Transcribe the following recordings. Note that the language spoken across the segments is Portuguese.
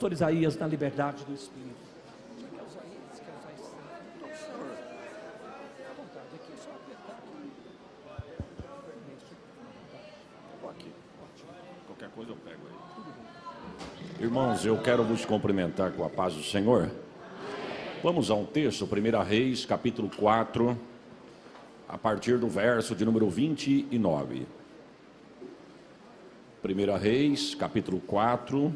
Pastor Isaías, na liberdade do Espírito. Qualquer coisa eu pego aí. Irmãos, eu quero vos cumprimentar com a paz do Senhor. Vamos a um texto, 1 Reis, capítulo 4, a partir do verso de número 29. 1 Reis, capítulo 4,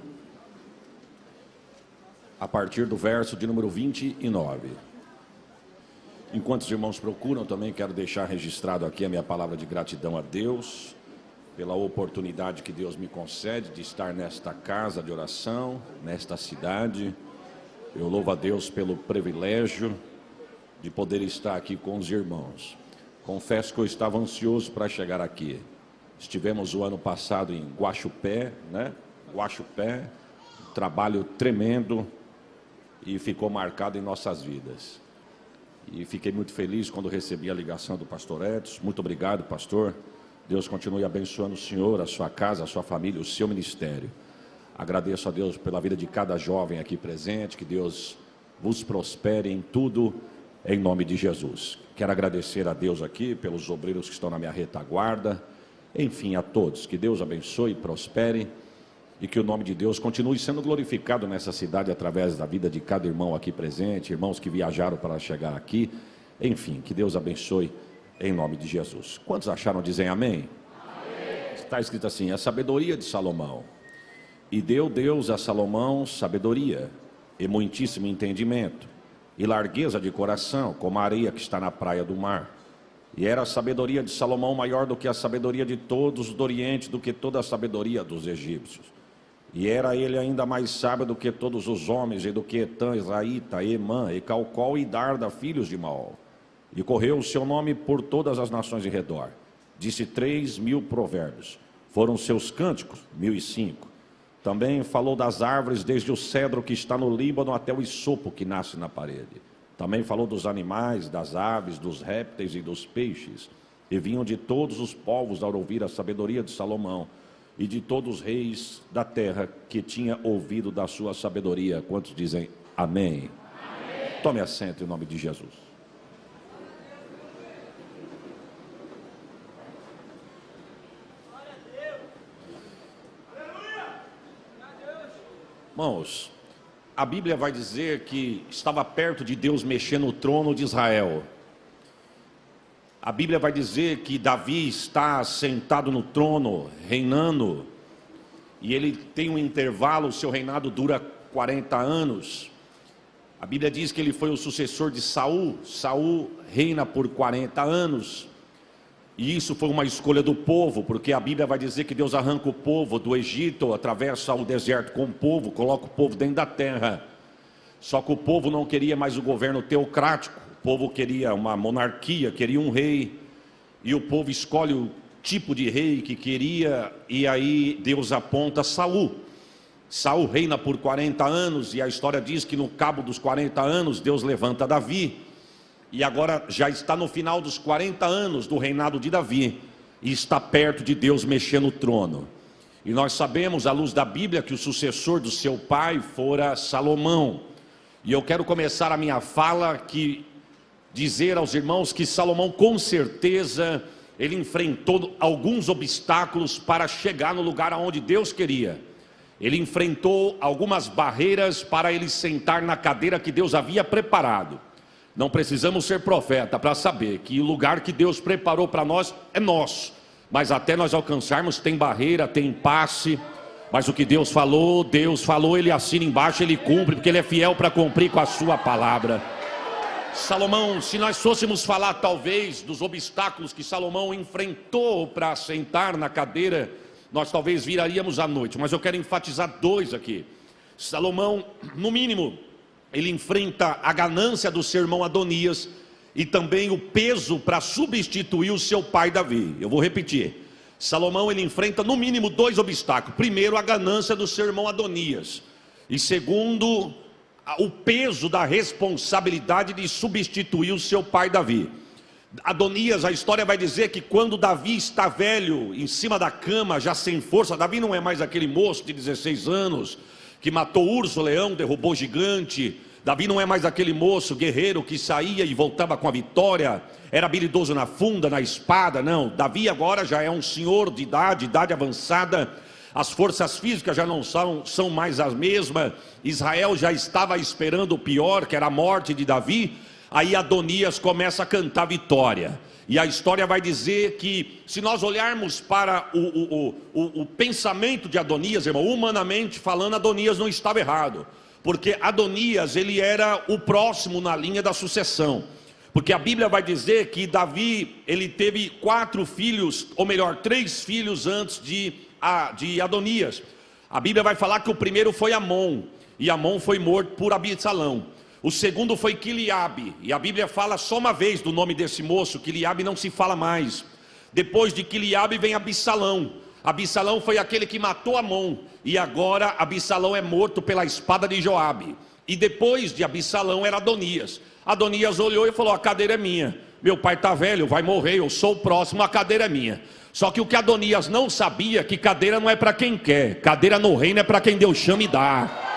a partir do verso de número 29. Enquanto os irmãos procuram, também quero deixar registrado aqui a minha palavra de gratidão a Deus, pela oportunidade que Deus me concede de estar nesta casa de oração, nesta cidade. Eu louvo a Deus pelo privilégio de poder estar aqui com os irmãos. Confesso que eu estava ansioso para chegar aqui. Estivemos o ano passado em Guaxupé, Guaxupé, um trabalho tremendo e ficou marcado em nossas vidas. E fiquei muito feliz quando recebi a ligação do pastor Edson. Muito obrigado, pastor. Deus continue abençoando o senhor, a sua casa, a sua família, o seu ministério. Agradeço a Deus pela vida de cada jovem aqui presente, que Deus vos prospere em tudo, em nome de Jesus. Quero agradecer a Deus aqui pelos obreiros que estão na minha retaguarda, enfim, a todos. Que Deus abençoe e prospere e que o nome de Deus continue sendo glorificado nessa cidade através da vida de cada irmão aqui presente, irmãos que viajaram para chegar aqui, enfim, que Deus abençoe em nome de Jesus. Quantos acharam? Dizem amém? Amém. Está escrito assim: a sabedoria de Salomão. E deu Deus a Salomão sabedoria, e muitíssimo entendimento, e largueza de coração, como a areia que está na praia do mar. E era a sabedoria de Salomão maior do que a sabedoria de todos do Oriente, do que toda a sabedoria dos egípcios. E era ele ainda mais sábio do que todos os homens, e do que Etã, Israíta, Emã, e Calcol e Darda, filhos de Maol. E correu o seu nome por todas as nações de redor. Disse 3.000 provérbios. Foram seus cânticos, 1.005. Também falou das árvores, desde o cedro que está no Líbano até o isopo que nasce na parede. Também falou dos animais, das aves, dos répteis e dos peixes. E vinham de todos os povos a ouvir a sabedoria de Salomão, e de todos os reis da terra que tinha ouvido da sua sabedoria. Quantos dizem amém? Amém. Tome assento em nome de Jesus. Irmãos, a Bíblia vai dizer que estava perto de Deus mexer no trono de Israel. A Bíblia vai dizer que Davi está sentado no trono, reinando, e ele tem um intervalo, o seu reinado dura 40 anos. A Bíblia diz que ele foi o sucessor de Saul. Saul reina por 40 anos. E isso foi uma escolha do povo, porque a Bíblia vai dizer que Deus arranca o povo do Egito, atravessa o deserto com o povo, coloca o povo dentro da terra. Só que o povo não queria mais o governo teocrático, o povo queria uma monarquia, queria um rei, e o povo escolhe o tipo de rei que queria, e aí Deus aponta Saul. Saul reina por 40 anos, e a história diz que no cabo dos 40 anos Deus levanta Davi. E agora já está no final dos 40 anos do reinado de Davi, e está perto de Deus mexer no trono. E nós sabemos, à luz da Bíblia, que o sucessor do seu pai fora Salomão. E eu quero começar a minha fala dizer aos irmãos que Salomão, com certeza, ele enfrentou alguns obstáculos para chegar no lugar aonde Deus queria. Ele enfrentou algumas barreiras para ele sentar na cadeira que Deus havia preparado. Não precisamos ser profeta para saber que o lugar que Deus preparou para nós é nosso. Mas até nós alcançarmos tem barreira, tem impasse. Mas o que Deus falou, Ele assina embaixo, Ele cumpre, porque Ele é fiel para cumprir com a sua palavra. Salomão, se nós fôssemos falar talvez dos obstáculos que Salomão enfrentou para sentar na cadeira, nós talvez viraríamos à noite. Mas eu quero enfatizar dois aqui. Salomão, no mínimo, ele enfrenta a ganância do seu irmão Adonias e também o peso para substituir o seu pai Davi. Eu vou repetir. Salomão, ele enfrenta no mínimo dois obstáculos. Primeiro, a ganância do seu irmão Adonias. E segundo, o peso da responsabilidade de substituir o seu pai Davi. Adonias, a história vai dizer que quando Davi está velho, em cima da cama, já sem força, Davi não é mais aquele moço de 16 anos, que matou urso, leão, derrubou gigante. Davi não é mais aquele moço guerreiro que saía e voltava com a vitória, era habilidoso na funda, na espada, não. Davi agora já é um senhor de idade avançada, as forças físicas já não são mais as mesmas. Israel já estava esperando o pior, que era a morte de Davi. Aí Adonias começa a cantar vitória, e a história vai dizer que, se nós olharmos para o pensamento de Adonias, irmão, humanamente falando, Adonias não estava errado, porque Adonias, ele era o próximo na linha da sucessão, porque a Bíblia vai dizer que Davi, ele teve 4 filhos, ou melhor, 3 filhos antes de Adonias. A Bíblia vai falar que o primeiro foi Amon, e Amon foi morto por Absalão. O segundo foi Quiliabe, e a Bíblia fala só uma vez do nome desse moço. Quiliabe não se fala mais. Depois de Quiliabe vem Absalão. Absalão foi aquele que matou Amon, e agora Absalão é morto pela espada de Joabe. E depois de Absalão era Adonias. Adonias olhou e falou: a cadeira é minha, meu pai está velho, vai morrer, eu sou o próximo, a cadeira é minha. Só que o que Adonias não sabia, que cadeira não é para quem quer, cadeira no reino é para quem Deus chama e dá.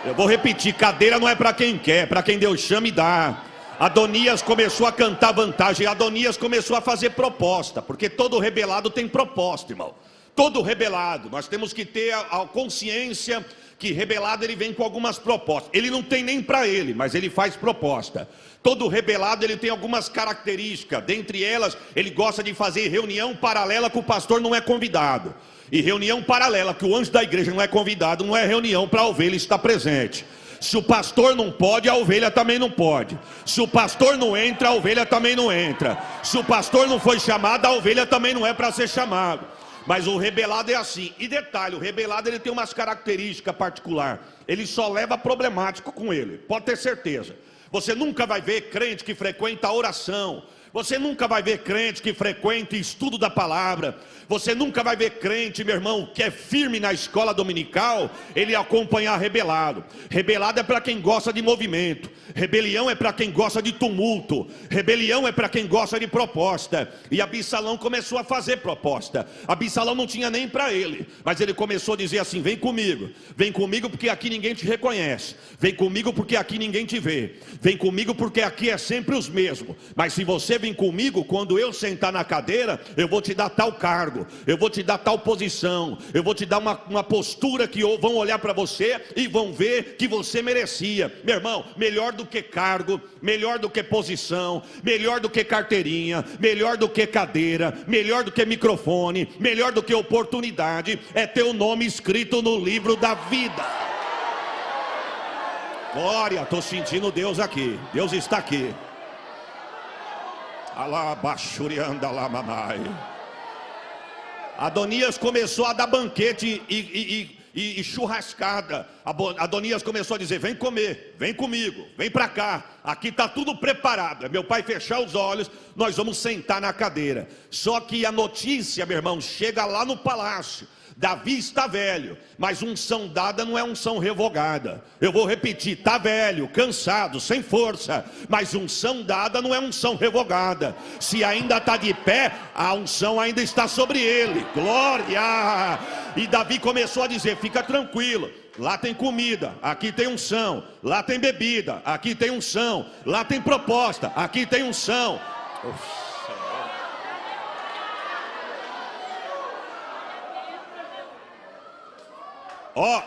Eu vou repetir, cadeira não é para quem quer, é para quem Deus chama e dá. Adonias começou a cantar vantagem, Adonias começou a fazer proposta, porque todo rebelado tem proposta, irmão. Todo rebelado, nós temos que ter a consciência que rebelado ele vem com algumas propostas. Ele não tem nem para ele, mas ele faz proposta. Todo rebelado ele tem algumas características, dentre elas ele gosta de fazer reunião paralela que o pastor não é convidado. E reunião paralela que o anjo da igreja não é convidado, não é reunião para a ovelha estar presente. Se o pastor não pode, a ovelha também não pode. Se o pastor não entra, a ovelha também não entra. Se o pastor não foi chamado, a ovelha também não é para ser chamado. Mas o rebelado é assim. E detalhe, o rebelado ele tem umas características particulares. Ele só leva problemático com ele, pode ter certeza. Você nunca vai ver crente que frequenta a oração. Você nunca vai ver crente que frequenta estudo da palavra. Você nunca vai ver crente, meu irmão, que é firme na escola dominical, ele acompanhar rebelado. Rebelado é para quem gosta de movimento. Rebelião é para quem gosta de tumulto. Rebelião é para quem gosta de proposta. E Absalão começou a fazer proposta. Absalão não tinha nem para ele, mas ele começou a dizer assim: vem comigo porque aqui ninguém te reconhece. Vem comigo porque aqui ninguém te vê. Vem comigo porque aqui é sempre os mesmos. Mas se você vem comigo, quando eu sentar na cadeira, eu vou te dar tal cargo, eu vou te dar tal posição, eu vou te dar uma postura que vão olhar para você e vão ver que você merecia. Meu irmão, melhor do que cargo, melhor do que posição, melhor do que carteirinha, melhor do que cadeira, melhor do que microfone, melhor do que oportunidade, é ter o nome escrito no livro da vida. Glória, estou sentindo Deus aqui, Deus está aqui. Adonias começou a dar banquete e churrascada. Adonias começou a dizer: vem comer, vem comigo, vem para cá, aqui está tudo preparado. É meu pai fechar os olhos, nós vamos sentar na cadeira. Só que a notícia, meu irmão, chega lá no palácio. Davi está velho, mas unção dada não é unção revogada. Eu vou repetir: está velho, cansado, sem força, mas unção dada não é unção revogada. Se ainda está de pé, a unção ainda está sobre ele. Glória! E Davi começou a dizer: fica tranquilo, lá tem comida, aqui tem unção. Lá tem bebida, aqui tem unção. Lá tem proposta, aqui tem unção.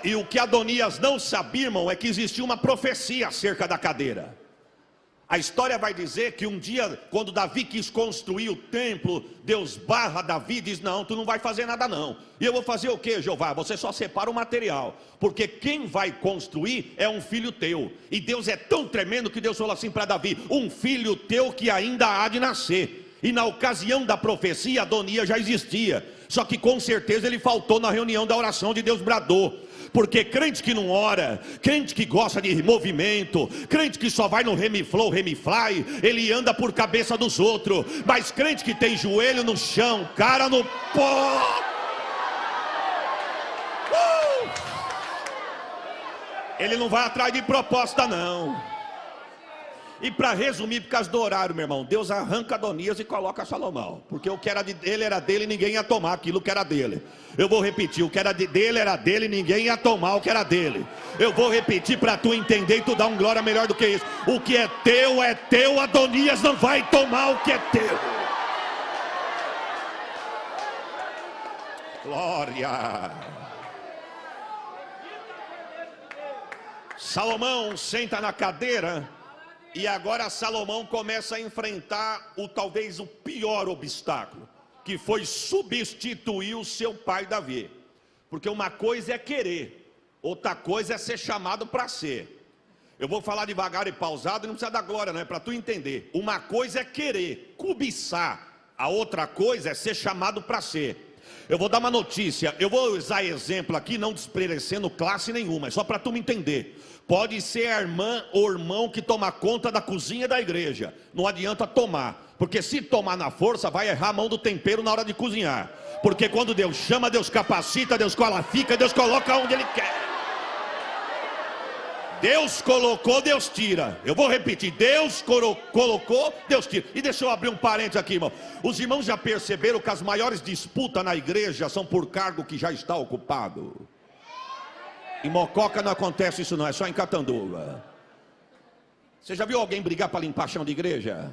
E o que Adonias não sabia, irmão, é que existia uma profecia acerca da cadeira. A história vai dizer que um dia, quando Davi quis construir o templo, Deus barra Davi e diz: não, tu não vai fazer nada não. E eu vou fazer o que, Jeová? Você só separa o material, porque quem vai construir é um filho teu. E Deus é tão tremendo que Deus falou assim para Davi: um filho teu que ainda há de nascer. E na ocasião da profecia, Adonias já existia. Só que com certeza ele faltou na reunião da oração de Deus bradou. Porque crente que não ora, crente que gosta de movimento, crente que só vai no remiflow, remifly, ele anda por cabeça dos outros. Mas crente que tem joelho no chão, cara no pó, ele não vai atrás de proposta não. E para resumir, por causa do horário, meu irmão, Deus arranca Adonias e coloca Salomão. Porque o que era dele era dele e ninguém ia tomar aquilo que era dele. Eu vou repetir, o que era dele era dele e ninguém ia tomar o que era dele. Eu vou repetir para tu entender e tu dar um glória melhor do que isso. O que é teu, Adonias não vai tomar o que é teu. Glória. Salomão senta na cadeira. E agora Salomão começa a enfrentar talvez o pior obstáculo, que foi substituir o seu pai Davi. Porque uma coisa é querer, outra coisa é ser chamado para ser. Eu vou falar devagar e pausado, não precisa dar glória, não é para tu entender. Uma coisa é querer, cobiçar, a outra coisa é ser chamado para ser. Eu vou dar uma notícia, eu vou usar exemplo aqui, não desmerecendo classe nenhuma, é só para tu me entender. Pode ser a irmã ou irmão que toma conta da cozinha da igreja. Não adianta tomar, porque se tomar na força, vai errar a mão do tempero na hora de cozinhar. Porque quando Deus chama, Deus capacita, Deus qualifica, Deus coloca onde Ele quer. Deus colocou, Deus tira. Eu vou repetir, Deus colocou, Deus tira. E deixa eu abrir um parênteses aqui, irmão. Os irmãos já perceberam que as maiores disputas na igreja são por cargo que já está ocupado. Em Mococa não acontece isso não, é só em Catanduva. Você já viu alguém brigar para limpar chão de igreja?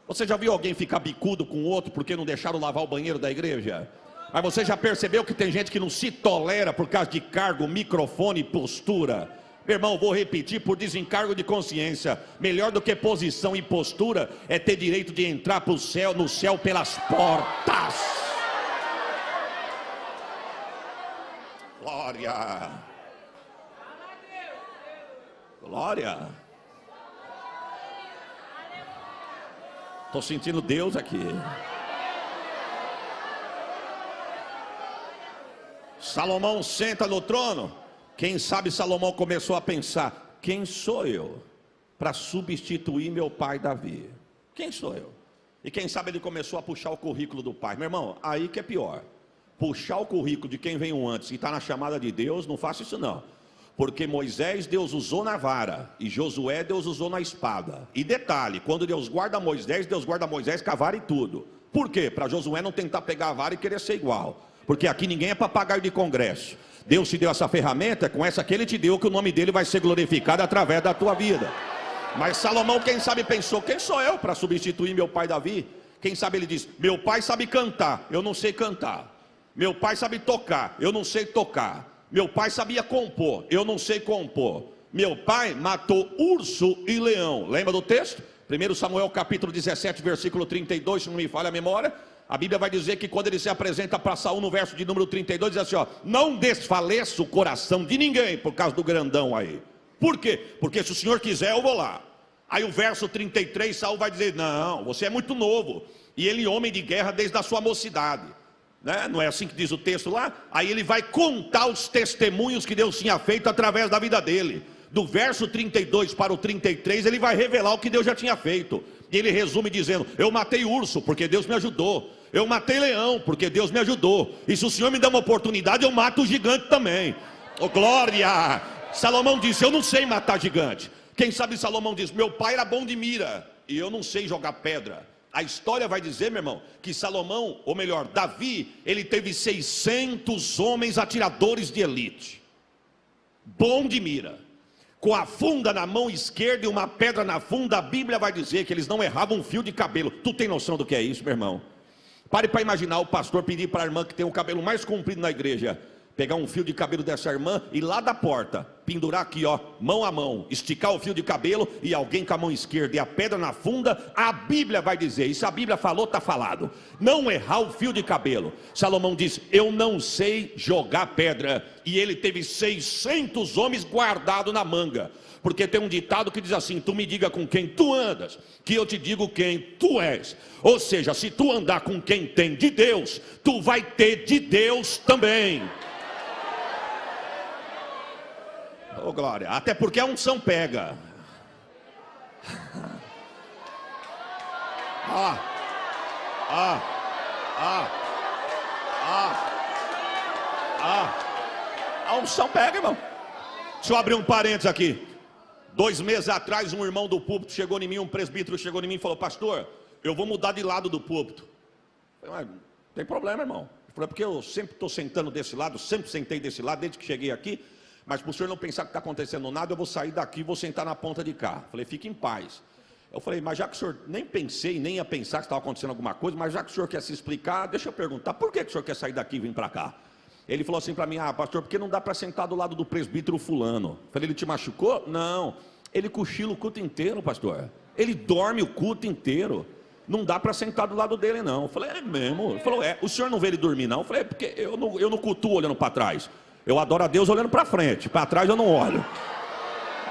Você já viu alguém ficar bicudo com o outro porque não deixaram lavar o banheiro da igreja? Mas você já percebeu que tem gente que não se tolera por causa de cargo, microfone e postura? Meu irmão, vou repetir por desencargo de consciência. Melhor do que posição e postura é ter direito de entrar pro céu, no céu pelas portas. Glória. Glória. Estou sentindo Deus aqui. Salomão senta no trono. Quem sabe Salomão começou a pensar: quem sou eu para substituir meu pai Davi? Quem sou eu? E quem sabe ele começou a puxar o currículo do pai. Meu irmão, aí que é pior. Puxar o currículo de quem veio antes e está na chamada de Deus, não faça isso não. Porque Moisés Deus usou na vara e Josué Deus usou na espada. E detalhe, quando Deus guarda Moisés com a vara e tudo. Por quê? Para Josué não tentar pegar a vara e querer ser igual. Porque aqui ninguém é papagaio de congresso. Deus te deu essa ferramenta, com essa que Ele te deu, que o nome dEle vai ser glorificado através da tua vida. Mas Salomão, quem sabe, pensou: quem sou eu para substituir meu pai Davi? Quem sabe ele diz: meu pai sabe cantar, eu não sei cantar. Meu pai sabe tocar, eu não sei tocar. Meu pai sabia compor, eu não sei compor. Meu pai matou urso e leão. Lembra do texto? 1 Samuel capítulo 17, versículo 32, se não me falha a memória. A Bíblia vai dizer que quando ele se apresenta para Saul, no verso de número 32, diz assim: ó, não desfaleça o coração de ninguém por causa do grandão aí. Por quê? Porque se o Senhor quiser, eu vou lá. Aí o verso 33, Saul vai dizer: não, você é muito novo. E ele homem de guerra desde a sua mocidade, né? Não é assim que diz o texto lá? Aí ele vai contar os testemunhos que Deus tinha feito através da vida dele. Do verso 32 para o 33, ele vai revelar o que Deus já tinha feito. E ele resume dizendo: eu matei urso porque Deus me ajudou. Eu matei leão porque Deus me ajudou. E se o Senhor me dá uma oportunidade, eu mato o gigante também. Oh, glória! Salomão disse: eu não sei matar gigante. Quem sabe Salomão diz: meu pai era bom de mira e eu não sei jogar pedra. A história vai dizer, meu irmão, que Salomão, ou melhor, Davi, ele teve 600 homens atiradores de elite, bom de mira, com a funda na mão esquerda e uma pedra na funda. A Bíblia vai dizer que eles não erravam um fio de cabelo. Tu tem noção do que é isso, meu irmão? Pare para imaginar o pastor pedir para a irmã que tem o cabelo mais comprido na igreja, pegar um fio de cabelo dessa irmã e lá da porta, pendurar aqui, ó, mão a mão, esticar o fio de cabelo e alguém com a mão esquerda e a pedra na funda. A Bíblia vai dizer, e se a Bíblia falou, está falado, não errar o fio de cabelo. Salomão diz: eu não sei jogar pedra. E ele teve 600 homens guardados na manga. Porque tem um ditado que diz assim: tu me diga com quem tu andas, que eu te digo quem tu és. Ou seja, se tu andar com quem tem de Deus, tu vai ter de Deus também. Oh, glória. Até porque a unção pega. A unção pega, irmão. Deixa eu abrir um parênteses aqui. 2 meses atrás, um irmão do púlpito chegou em mim, um presbítero chegou em mim e falou: pastor, eu vou mudar de lado do púlpito. Eu falei: mas não tem problema, irmão. Ele falou: porque eu sempre estou sentando desse lado, sempre sentei desse lado desde que cheguei aqui, mas para o senhor não pensar que está acontecendo nada, eu vou sair daqui e vou sentar na ponta de cá. Eu falei: fique em paz. Eu falei: mas já que o senhor, nem pensei, nem ia pensar que estava acontecendo alguma coisa, mas já que o senhor quer se explicar, deixa eu perguntar, por que o senhor quer sair daqui e vir para cá? Ele falou assim para mim: ah, pastor, porque não dá para sentar do lado do presbítero fulano. Eu falei: ele te machucou? Não, ele cochila o culto inteiro, pastor. Ele dorme o culto inteiro. Não dá para sentar do lado dele, não. Eu falei: é mesmo? Ele falou: é, o senhor não vê ele dormir, não? Eu falei: é porque eu não cultuo olhando para trás. Eu adoro a Deus olhando para frente, para trás eu não olho.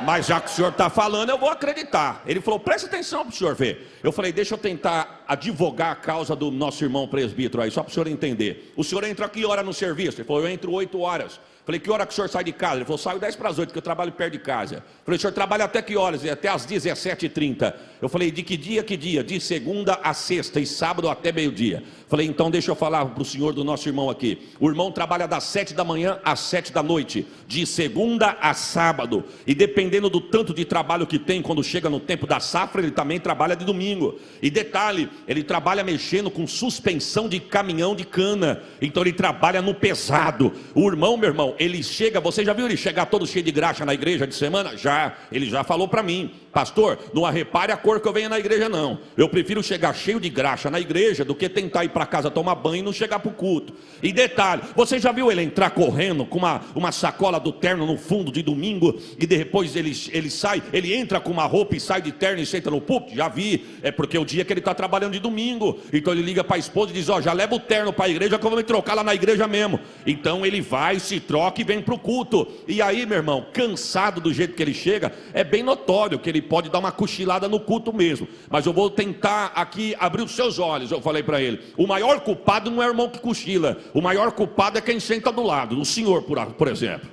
Mas já que o senhor está falando, eu vou acreditar. Ele falou: presta atenção para o senhor ver. Eu falei: deixa eu tentar advogar a causa do nosso irmão presbítero aí, só para o senhor entender. O senhor entra que hora no serviço? Ele falou: eu entro 8 horas. Falei: que hora que o senhor sai de casa? Ele falou: saio 10 para as 8, porque eu trabalho perto de casa. Falei: o senhor trabalha até que horas? Até às 17h30. Eu falei: de que dia, que dia? De segunda a sexta e sábado até meio-dia. Falei: então deixa eu falar para o senhor do nosso irmão aqui. O irmão trabalha das 7 da manhã às 7 da noite, de segunda a sábado. E dependendo do tanto de trabalho que tem, quando chega no tempo da safra, ele também trabalha de domingo. E detalhe, ele trabalha mexendo com suspensão de caminhão de cana. Então ele trabalha no pesado. O irmão, meu irmão, ele chega, você já viu ele chegar todo cheio de graxa na igreja de semana? Já, ele já falou para mim: pastor, não repare a cor que eu venho na igreja, não. Eu prefiro chegar cheio de graxa na igreja do que tentar ir para casa tomar banho e não chegar para o culto. E detalhe, você já viu ele entrar correndo com uma sacola do terno no fundo de domingo e depois ele sai, ele entra com uma roupa e sai de terno e senta no púlpito? Já vi, é porque é o dia que ele está trabalhando de domingo. Então ele liga para a esposa e diz: ó, já leva o terno para a igreja que eu vou me trocar lá na igreja mesmo. Então ele vai, se troca e vem para o culto. E aí, meu irmão, cansado do jeito que ele chega, é bem notório que ele pode dar uma cochilada no culto mesmo. Mas eu vou tentar aqui abrir os seus olhos. Eu falei para ele: o maior culpado não é o irmão que cochila, o maior culpado é quem senta do lado, o senhor, por exemplo.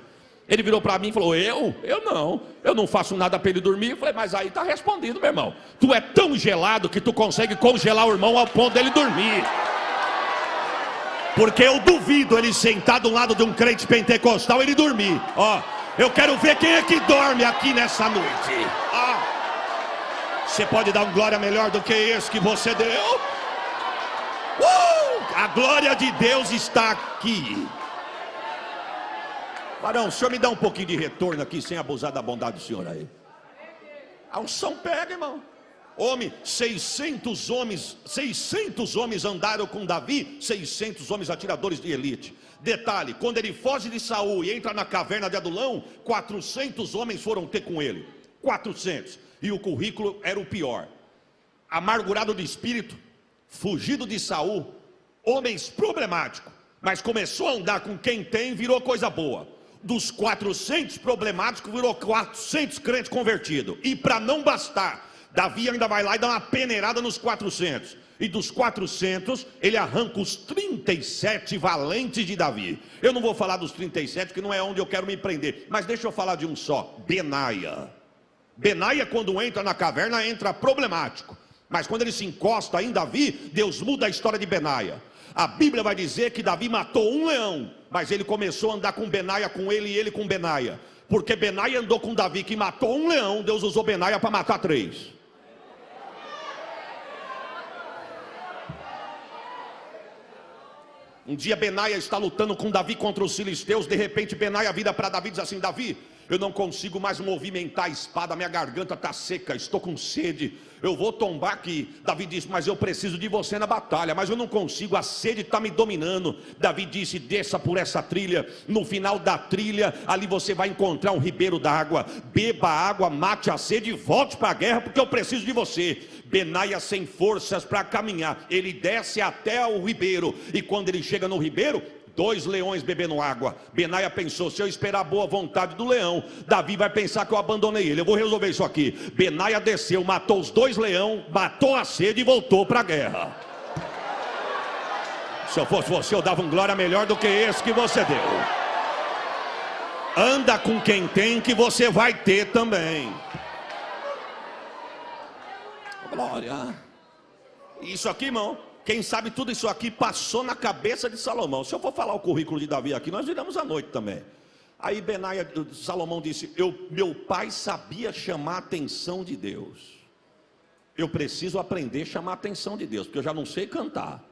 Ele virou para mim e falou: eu não faço nada para ele dormir. Eu falei: mas aí está respondido, meu irmão. Tu é tão gelado que tu consegue congelar o irmão ao ponto dele dormir. Porque eu duvido ele sentar do lado de um crente pentecostal e ele dormir. Ó, eu quero ver quem é que dorme aqui nessa noite. Você pode dar um glória melhor do que esse que você deu? A glória de Deus está aqui. Varão, o senhor me dá um pouquinho de retorno aqui, sem abusar da bondade do senhor aí. A unção pega, irmão. Homem, 600 homens andaram com Davi, 600 homens atiradores de elite. Detalhe, quando ele foge de Saul e entra na caverna de Adulão, 400 homens foram ter com ele. 400. E o currículo era o pior. Amargurado de espírito, fugido de Saul, homens problemáticos, mas começou a andar com quem tem, virou coisa boa. Dos 400 problemáticos, virou 400 crentes convertidos. E para não bastar, Davi ainda vai lá e dá uma peneirada nos 400. E dos 400, ele arranca os 37 valentes de Davi. Eu não vou falar dos 37, que não é onde eu quero me prender. Mas deixa eu falar de um só: Benaia. Benaia, quando entra na caverna, entra problemático. Mas quando ele se encosta em Davi, Deus muda a história de Benaia. A Bíblia vai dizer que Davi matou um leão, mas ele começou a andar com Benaia com ele e ele com Benaia. Porque Benaia andou com Davi, que matou um leão, Deus usou Benaia para matar 3. Um dia Benaia está lutando com Davi contra os filisteus. De repente Benaia vira para Davi e diz assim: Davi, eu não consigo mais movimentar a espada, minha garganta está seca, estou com sede, eu vou tombar aqui. Davi disse: mas eu preciso de você na batalha, mas eu não consigo, a sede está me dominando. Davi disse: desça por essa trilha, no final da trilha, ali você vai encontrar um ribeiro d'água, beba água, mate a sede e volte para a guerra, porque eu preciso de você. Benaia sem forças para caminhar, ele desce até o ribeiro, e quando ele chega no ribeiro, 2 leões bebendo água. Benaia pensou: se eu esperar a boa vontade do leão, Davi vai pensar que eu abandonei ele, eu vou resolver isso aqui. Benaia desceu, matou os 2 leões, matou a sede e voltou para a guerra. Se eu fosse você, eu dava um glória melhor do que esse que você deu. Anda com quem tem, que você vai ter também. Glória. Isso aqui, irmão, quem sabe tudo isso aqui passou na cabeça de Salomão. Se eu for falar o currículo de Davi aqui, nós viramos à noite também. Aí Salomão disse: meu pai sabia chamar a atenção de Deus. Eu preciso aprender a chamar a atenção de Deus, porque eu já não sei cantar,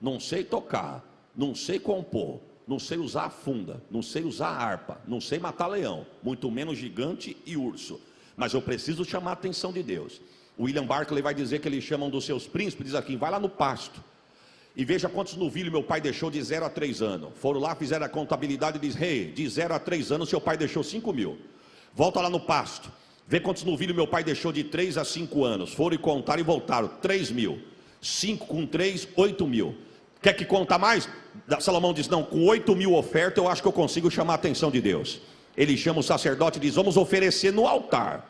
não sei tocar, não sei compor, não sei usar a funda, não sei usar a harpa, não sei matar leão, muito menos gigante e urso. Mas eu preciso chamar a atenção de Deus. O William Barclay vai dizer que eles chamam dos seus príncipes, diz aqui: vai lá no pasto e veja quantos novilhos meu pai deixou de 0 a 3 anos. Foram lá, fizeram a contabilidade e diz: hey, de 0 a 3 anos seu pai deixou 5.000. Volta lá no pasto, vê quantos novilhos meu pai deixou de 3 a 5 anos. Foram e contaram e voltaram: 3.000. 5 com 3, 8.000. Quer que conta mais? Salomão diz: não, com 8.000 ofertas eu acho que eu consigo chamar a atenção de Deus. Ele chama o sacerdote e diz: vamos oferecer no altar,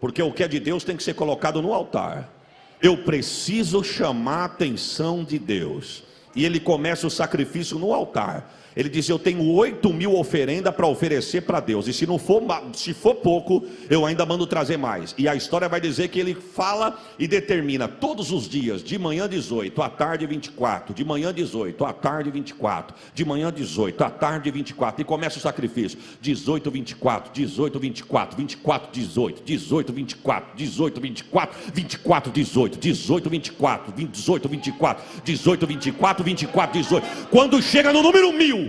porque o que é de Deus tem que ser colocado no altar. Eu preciso chamar a atenção de Deus. E ele começa o sacrifício no altar. Ele diz: eu tenho 8.000 oferendas para oferecer para Deus, e se for pouco, eu ainda mando trazer mais. E a história vai dizer que ele fala e determina todos os dias: de manhã 18, à tarde 24, de manhã 18, à tarde 24, de manhã 18, à tarde 24, e começa o sacrifício: 18, 24, 18, 24, 24, 18, 18, 24, 18, 24, 24, 18, 18, 24, 18, 24, 18, 24, 24, 18. Quando chega no número 1.000,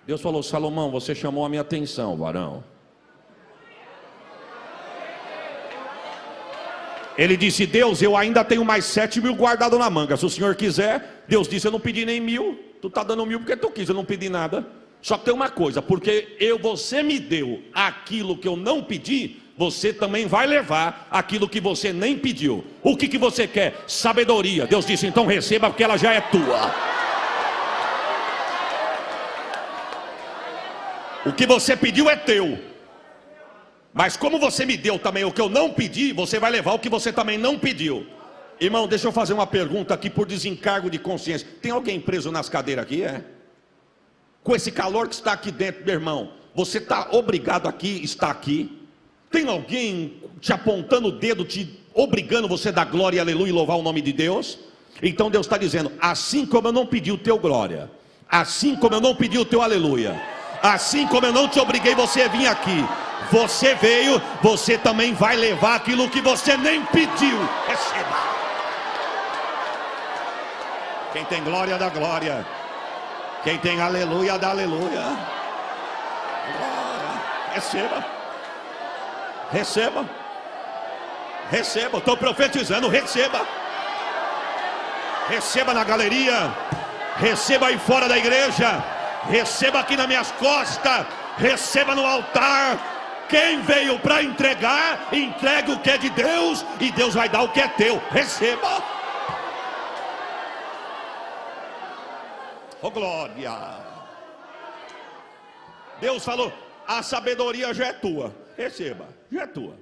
Deus falou: Salomão, você chamou a minha atenção, varão. Ele disse: Deus, eu ainda tenho mais 7.000 guardado na manga, se o senhor quiser. Deus disse: eu não pedi nem 1.000, tu está dando 1.000 porque tu quis, eu não pedi nada. Só que tem uma coisa: porque você me deu aquilo que eu não pedi, você também vai levar aquilo que você nem pediu. O que você quer? Sabedoria. Deus disse: então receba, porque ela já é tua. O que você pediu é teu, mas como você me deu também o que eu não pedi, você vai levar o que você também não pediu. Irmão, deixa eu fazer uma pergunta aqui por desencargo de consciência. Tem alguém preso nas cadeiras aqui? Com esse calor que está aqui dentro, meu irmão, você está obrigado aqui, está aqui? Tem alguém te apontando o dedo, te obrigando você a dar glória e aleluia e louvar o nome de Deus? Então Deus está dizendo: assim como eu não pedi o teu glória, assim como eu não pedi o teu aleluia, assim como eu não te obriguei você a vir aqui, você veio, você também vai levar aquilo que você nem pediu. Receba. Quem tem glória, dá glória. Quem tem aleluia, dá aleluia. Glória. Receba. Receba. Receba. Estou profetizando. Receba. Receba na galeria. Receba aí fora da igreja. Receba aqui nas minhas costas. Receba no altar. Quem veio para entregar, entregue o que é de Deus, e Deus vai dar o que é teu. Receba. Oh glória. Deus falou: a sabedoria já é tua. Receba, já é tua.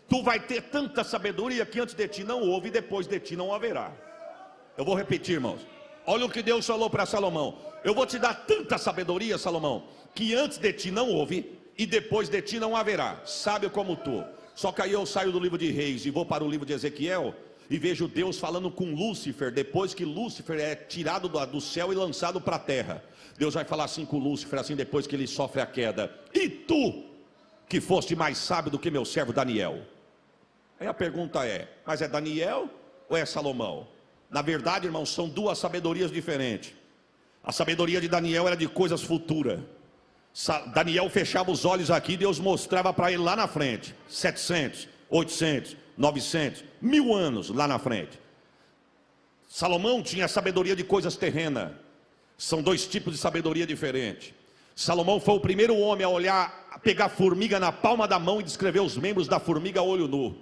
Tu vai ter tanta sabedoria que antes de ti não houve e depois de ti não haverá. Eu vou repetir, irmãos. Olha o que Deus falou para Salomão: eu vou te dar tanta sabedoria, Salomão, que antes de ti não houve e depois de ti não haverá. Sabe como tu. Só que aí eu saio do livro de Reis e vou para o livro de Ezequiel e vejo Deus falando com Lúcifer, depois que Lúcifer é tirado do céu e lançado para a terra. Deus vai falar assim com Lúcifer, assim, depois que ele sofre a queda: e tu, que foste mais sábio do que meu servo Daniel? Aí a pergunta é: mas é Daniel ou é Salomão? Na verdade, irmãos, são duas sabedorias diferentes. A sabedoria de Daniel era de coisas futuras. Daniel fechava os olhos aqui, Deus mostrava para ele lá na frente, 700, 800, 900, 1000 anos lá na frente. Salomão tinha a sabedoria de coisas terrenas. São dois tipos de sabedoria diferentes. Salomão foi o primeiro homem a olhar, a pegar formiga na palma da mão e descrever os membros da formiga a olho nu.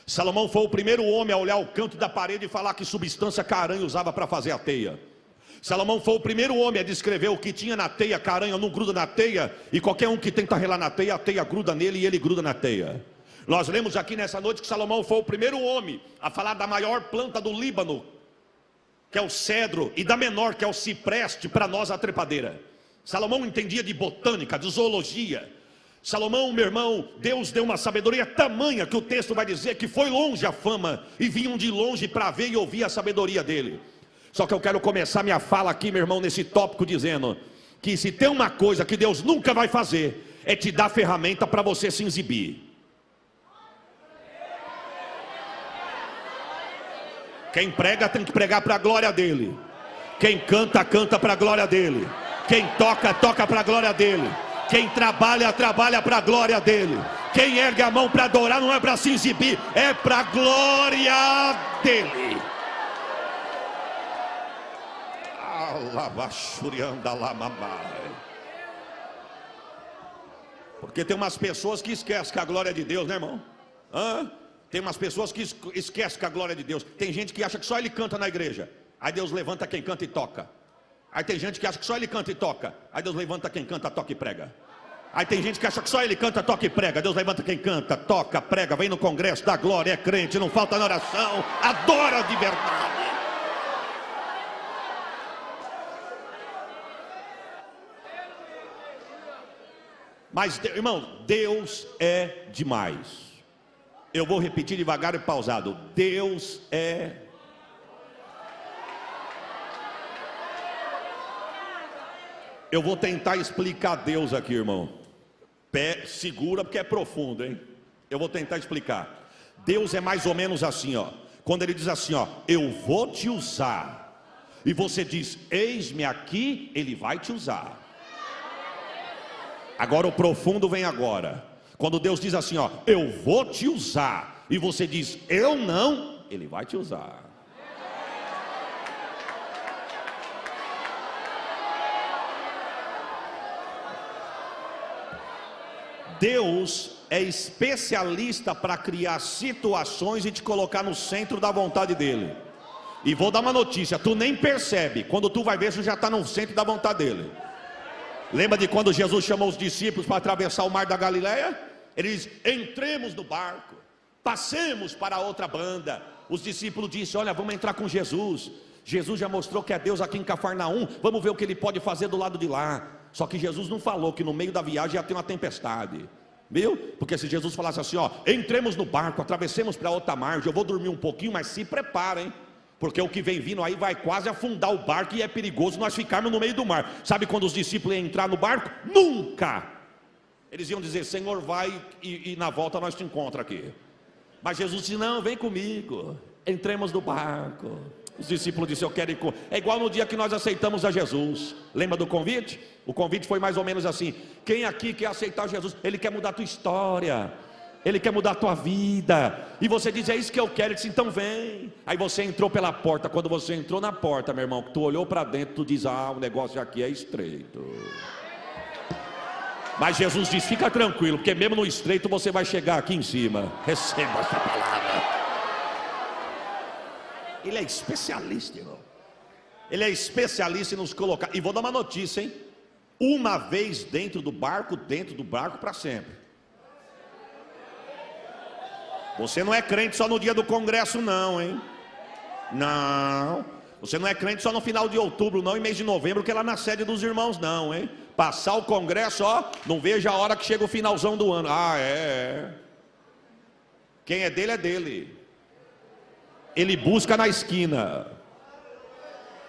Salomão foi o primeiro homem a olhar o canto da parede e falar que substância que a aranha usava para fazer a teia. Salomão foi o primeiro homem a descrever o que tinha na teia, que a aranha não gruda na teia, e qualquer um que tenta relar na teia, a teia gruda nele e ele gruda na teia. Nós lemos aqui nessa noite que Salomão foi o primeiro homem a falar da maior planta do Líbano, que é o cedro, e da menor, que é o cipreste, para nós a trepadeira. Salomão entendia de botânica, de zoologia. Salomão, meu irmão, Deus deu uma sabedoria tamanha que o texto vai dizer que foi longe a fama, e vinham de longe para ver e ouvir a sabedoria dele. Só que eu quero começar minha fala aqui, meu irmão, nesse tópico dizendo que se tem uma coisa que Deus nunca vai fazer, é te dar ferramenta para você se exibir. Quem prega tem que pregar para a glória dele. Quem canta, canta para a glória dele. Quem toca, toca para a glória dele. Quem trabalha, trabalha para a glória dele. Quem ergue a mão para adorar não é para se exibir, é para a glória dele. Porque tem umas pessoas que esquecem que a glória é de Deus, né, irmão? Tem umas pessoas que esquecem que a glória é de Deus. Tem gente que acha que só ele canta na igreja. Aí Deus levanta quem canta e toca. Aí tem gente que acha que só ele canta e toca. Aí Deus levanta quem canta, toca e prega. Aí tem gente que acha que só ele canta, toca e prega. Deus levanta quem canta, toca, prega, vem no congresso, dá glória, é crente, não falta na oração, adora de verdade. Mas, irmão, Deus é demais. Eu vou repetir devagar e pausado. Deus é... Eu vou tentar explicar Deus aqui, irmão. Segura porque é profundo, hein? Eu vou tentar explicar. Deus é mais ou menos assim, ó. Quando ele diz assim, ó, eu vou te usar. E você diz, eis-me aqui, ele vai te usar. Agora o profundo vem agora. Quando Deus diz assim, ó, eu vou te usar. E você diz, eu não, ele vai te usar. Deus é especialista para criar situações e te colocar no centro da vontade dele. E vou dar uma notícia, tu nem percebe. Quando tu vai ver, tu já está no centro da vontade dele. Lembra de quando Jesus chamou os discípulos para atravessar o mar da Galileia? Ele diz, entremos no barco, passemos para a outra banda. Os discípulos disseram, olha, vamos entrar com Jesus. Jesus já mostrou que é Deus aqui em Cafarnaum, vamos ver o que ele pode fazer do lado de lá. Só que Jesus não falou que no meio da viagem ia ter uma tempestade. Viu? Porque se Jesus falasse assim, ó, entremos no barco, atravessemos para outra margem, eu vou dormir um pouquinho, mas se preparem, porque o que vem vindo aí vai quase afundar o barco e é perigoso nós ficarmos no meio do mar. Sabe quando os discípulos iam entrar no barco? Nunca! Eles iam dizer, Senhor, vai e na volta nós te encontramos aqui. Mas Jesus disse, não, vem comigo, entremos no barco. Os discípulos disseram, eu quero ir com... É igual no dia que nós aceitamos a Jesus. Lembra do convite? O convite foi mais ou menos assim, quem aqui quer aceitar Jesus? Ele quer mudar a tua história, ele quer mudar a tua vida. E você diz, é isso que eu quero. Ele disse, então vem. Aí você entrou pela porta. Quando você entrou na porta, meu irmão, que tu olhou para dentro, tu diz, o negócio aqui é estreito. Mas Jesus diz, fica tranquilo, porque mesmo no estreito você vai chegar aqui em cima. Receba essa palavra. Ele é especialista, irmão. Ele é especialista em nos colocar. E vou dar uma notícia, hein? Uma vez dentro do barco para sempre. Você não é crente só no dia do congresso não, hein? Não. Você não é crente só no final de outubro não, e mês de novembro, que é lá na sede dos irmãos não, hein? Passar o congresso, ó, não veja a hora que chega o finalzão do ano. Quem é dele. Ele busca na esquina.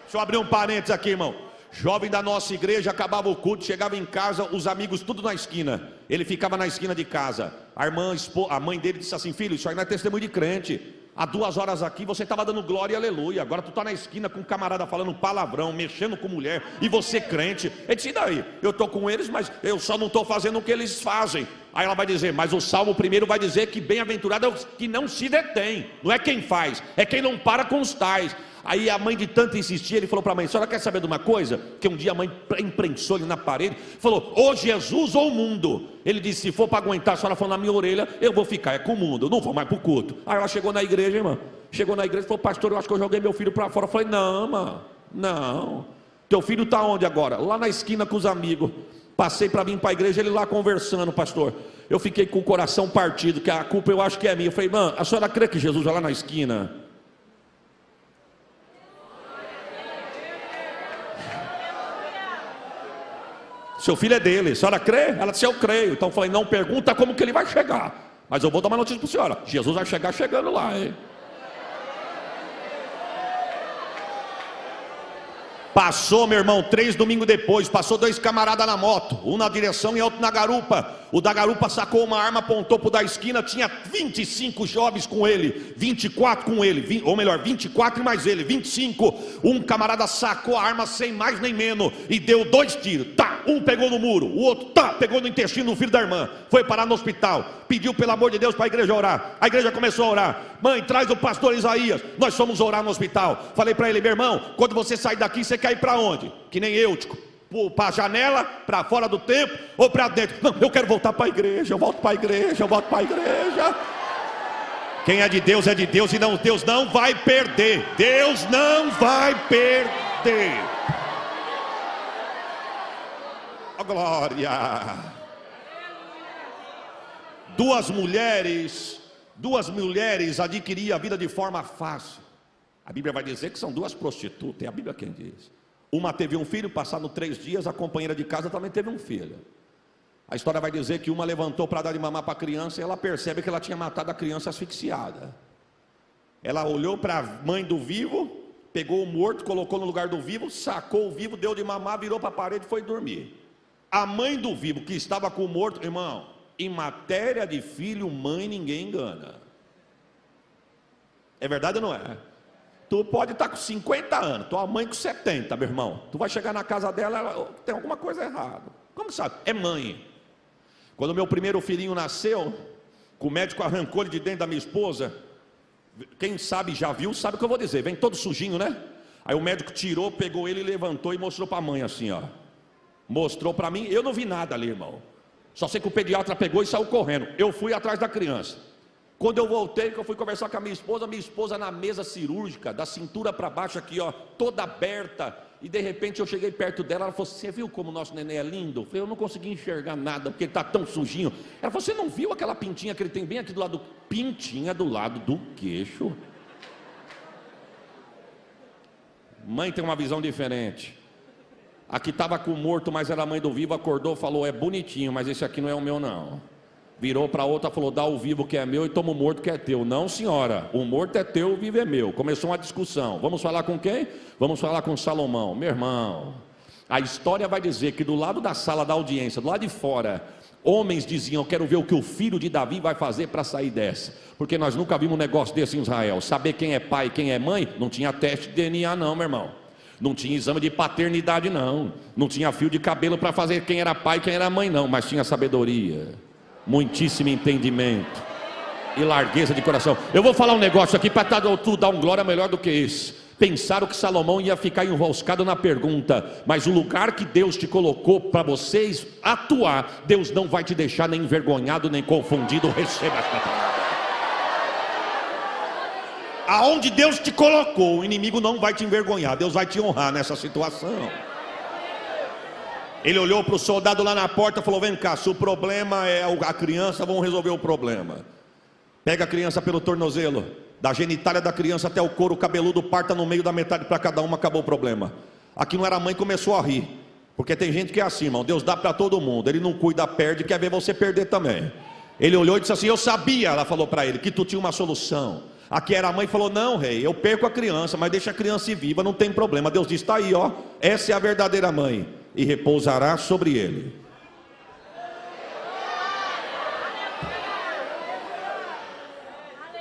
Deixa eu abrir um parênteses aqui, irmão. Jovem da nossa igreja, acabava o culto, chegava em casa, os amigos tudo na esquina. Ele ficava na esquina de casa. A mãe dele disse assim, filho, isso aí não é testemunho de crente. Há 2 horas aqui você estava dando glória e aleluia. Agora tu está na esquina com um camarada falando palavrão, mexendo com mulher, e você crente. Ele disse, e daí? Eu estou com eles, mas eu só não estou fazendo o que eles fazem. Aí ela vai dizer, mas o Salmo primeiro vai dizer que bem-aventurado é o que não se detém. Não é quem faz, é quem não para com os tais. Aí a mãe de tanto insistir, ele falou para a mãe, a senhora quer saber de uma coisa? Que um dia a mãe imprensou ele na parede, falou, ou Jesus ou o mundo. Ele disse, se for para aguentar a senhora falando na minha orelha, eu vou ficar, é com o mundo, eu não vou mais para o culto. Aí ela chegou na igreja, irmã, e falou, pastor, eu acho que eu joguei meu filho para fora. Eu falei, não, mano, não. Teu filho está onde agora? Lá na esquina com os amigos. Passei para vir para a igreja, ele lá conversando, pastor. Eu fiquei com o coração partido, que a culpa eu acho que é minha. Eu falei, mano, a senhora crê que Jesus vai lá na esquina? Seu filho é dele, a senhora crê? Ela disse, eu creio. Então eu falei, não pergunta como que ele vai chegar, mas eu vou dar uma notícia para a senhora, Jesus vai chegar chegando lá, hein? Passou, meu irmão, 3 domingos depois, passou 2 camaradas na moto, um na direção e outro na garupa. O da garupa sacou uma arma, apontou pro da esquina, tinha 25 jovens com ele, 24 com ele, ou melhor, 24 e mais ele, 25. Um camarada sacou a arma sem mais nem menos e deu 2 tiros. Tá, um pegou no muro, o outro pegou no intestino do filho da irmã. Foi parar no hospital, pediu pelo amor de Deus para a igreja orar. A igreja começou a orar. Mãe, traz o pastor Isaías. Nós fomos orar no hospital. Falei para ele, meu irmão, quando você sair daqui, você quer ir para onde? Que nem eu, para a janela, para fora do templo ou para dentro? Não, eu quero voltar para a igreja. Eu volto para a igreja, eu volto para a igreja. Quem é de Deus e não, Deus não vai perder. Deus não vai perder. Oh, glória. Duas mulheres adquiriam a vida de forma fácil. A Bíblia vai dizer que são 2 prostitutas. É a Bíblia quem diz. Uma teve um filho, passado 3 dias, a companheira de casa também teve um filho. A história vai dizer que uma levantou para dar de mamar para a criança e ela percebe que ela tinha matado a criança asfixiada. Ela olhou para a mãe do vivo, pegou o morto, colocou no lugar do vivo, sacou o vivo, deu de mamar, virou para a parede e foi dormir. A mãe do vivo que estava com o morto, irmão, em matéria de filho, mãe, ninguém engana. É verdade ou não é? Tu pode estar com 50 anos, tua mãe com 70, meu irmão. Tu vai chegar na casa dela, ela, tem alguma coisa errada. Como sabe? É mãe. Quando meu primeiro filhinho nasceu, o médico arrancou ele de dentro da minha esposa. Quem sabe já viu, sabe o que eu vou dizer. Vem todo sujinho, né? Aí o médico tirou, pegou ele, levantou e mostrou para a mãe assim, ó. Mostrou para mim, eu não vi nada ali, irmão. Só sei que o pediatra pegou e saiu correndo. Eu fui atrás da criança. Quando eu voltei, que eu fui conversar com a minha esposa na mesa cirúrgica, da cintura para baixo aqui, ó, toda aberta. E de repente eu cheguei perto dela, ela falou, você viu como o nosso neném é lindo? Eu falei, eu não consegui enxergar nada, porque ele está tão sujinho. Ela falou, você não viu aquela pintinha que ele tem bem aqui do lado? Pintinha do lado do queixo. Mãe tem uma visão diferente. Aqui estava com o morto, mas era a mãe do vivo, acordou, falou, é bonitinho, mas esse aqui não é o meu não. Virou para outra, falou, dá o vivo que é meu e toma o morto que é teu. Não, senhora, o morto é teu, o vivo é meu. Começou uma discussão. Vamos falar com quem? Vamos falar com Salomão. Meu irmão, a história vai dizer que do lado da sala da audiência, do lado de fora, homens diziam, eu quero ver o que o filho de Davi vai fazer para sair dessa. Porque nós nunca vimos um negócio desse em Israel. Saber quem é pai e quem é mãe, não tinha teste de DNA não, meu irmão. Não tinha exame de paternidade não. Não tinha fio de cabelo para fazer quem era pai e quem era mãe não. Mas tinha sabedoria, muitíssimo entendimento e largueza de coração. Eu vou falar um negócio aqui para tu dar um glória melhor do que esse. Pensaram que Salomão ia ficar enroscado na pergunta, mas o lugar que Deus te colocou para vocês atuar, Deus não vai te deixar nem envergonhado nem confundido. Receba esta palavra. Aonde Deus te colocou, o inimigo não vai te envergonhar, Deus vai te honrar nessa situação. Ele olhou para o soldado lá na porta e falou, vem cá, se o problema é a criança, vamos resolver o problema. Pega a criança pelo tornozelo, da genitália da criança até o couro cabeludo, parta no meio da metade para cada uma, acabou o problema. Aqui não era a mãe, começou a rir, porque tem gente que é assim, irmão, Deus dá para todo mundo, Ele não cuida, perde, quer ver você perder também. Ele olhou e disse assim, eu sabia, ela falou para ele, que tu tinha uma solução. Aqui era a mãe e falou, não rei, eu perco a criança, mas deixa a criança ir viva, não tem problema. Deus disse, está aí ó, essa é a verdadeira mãe, e repousará sobre ele.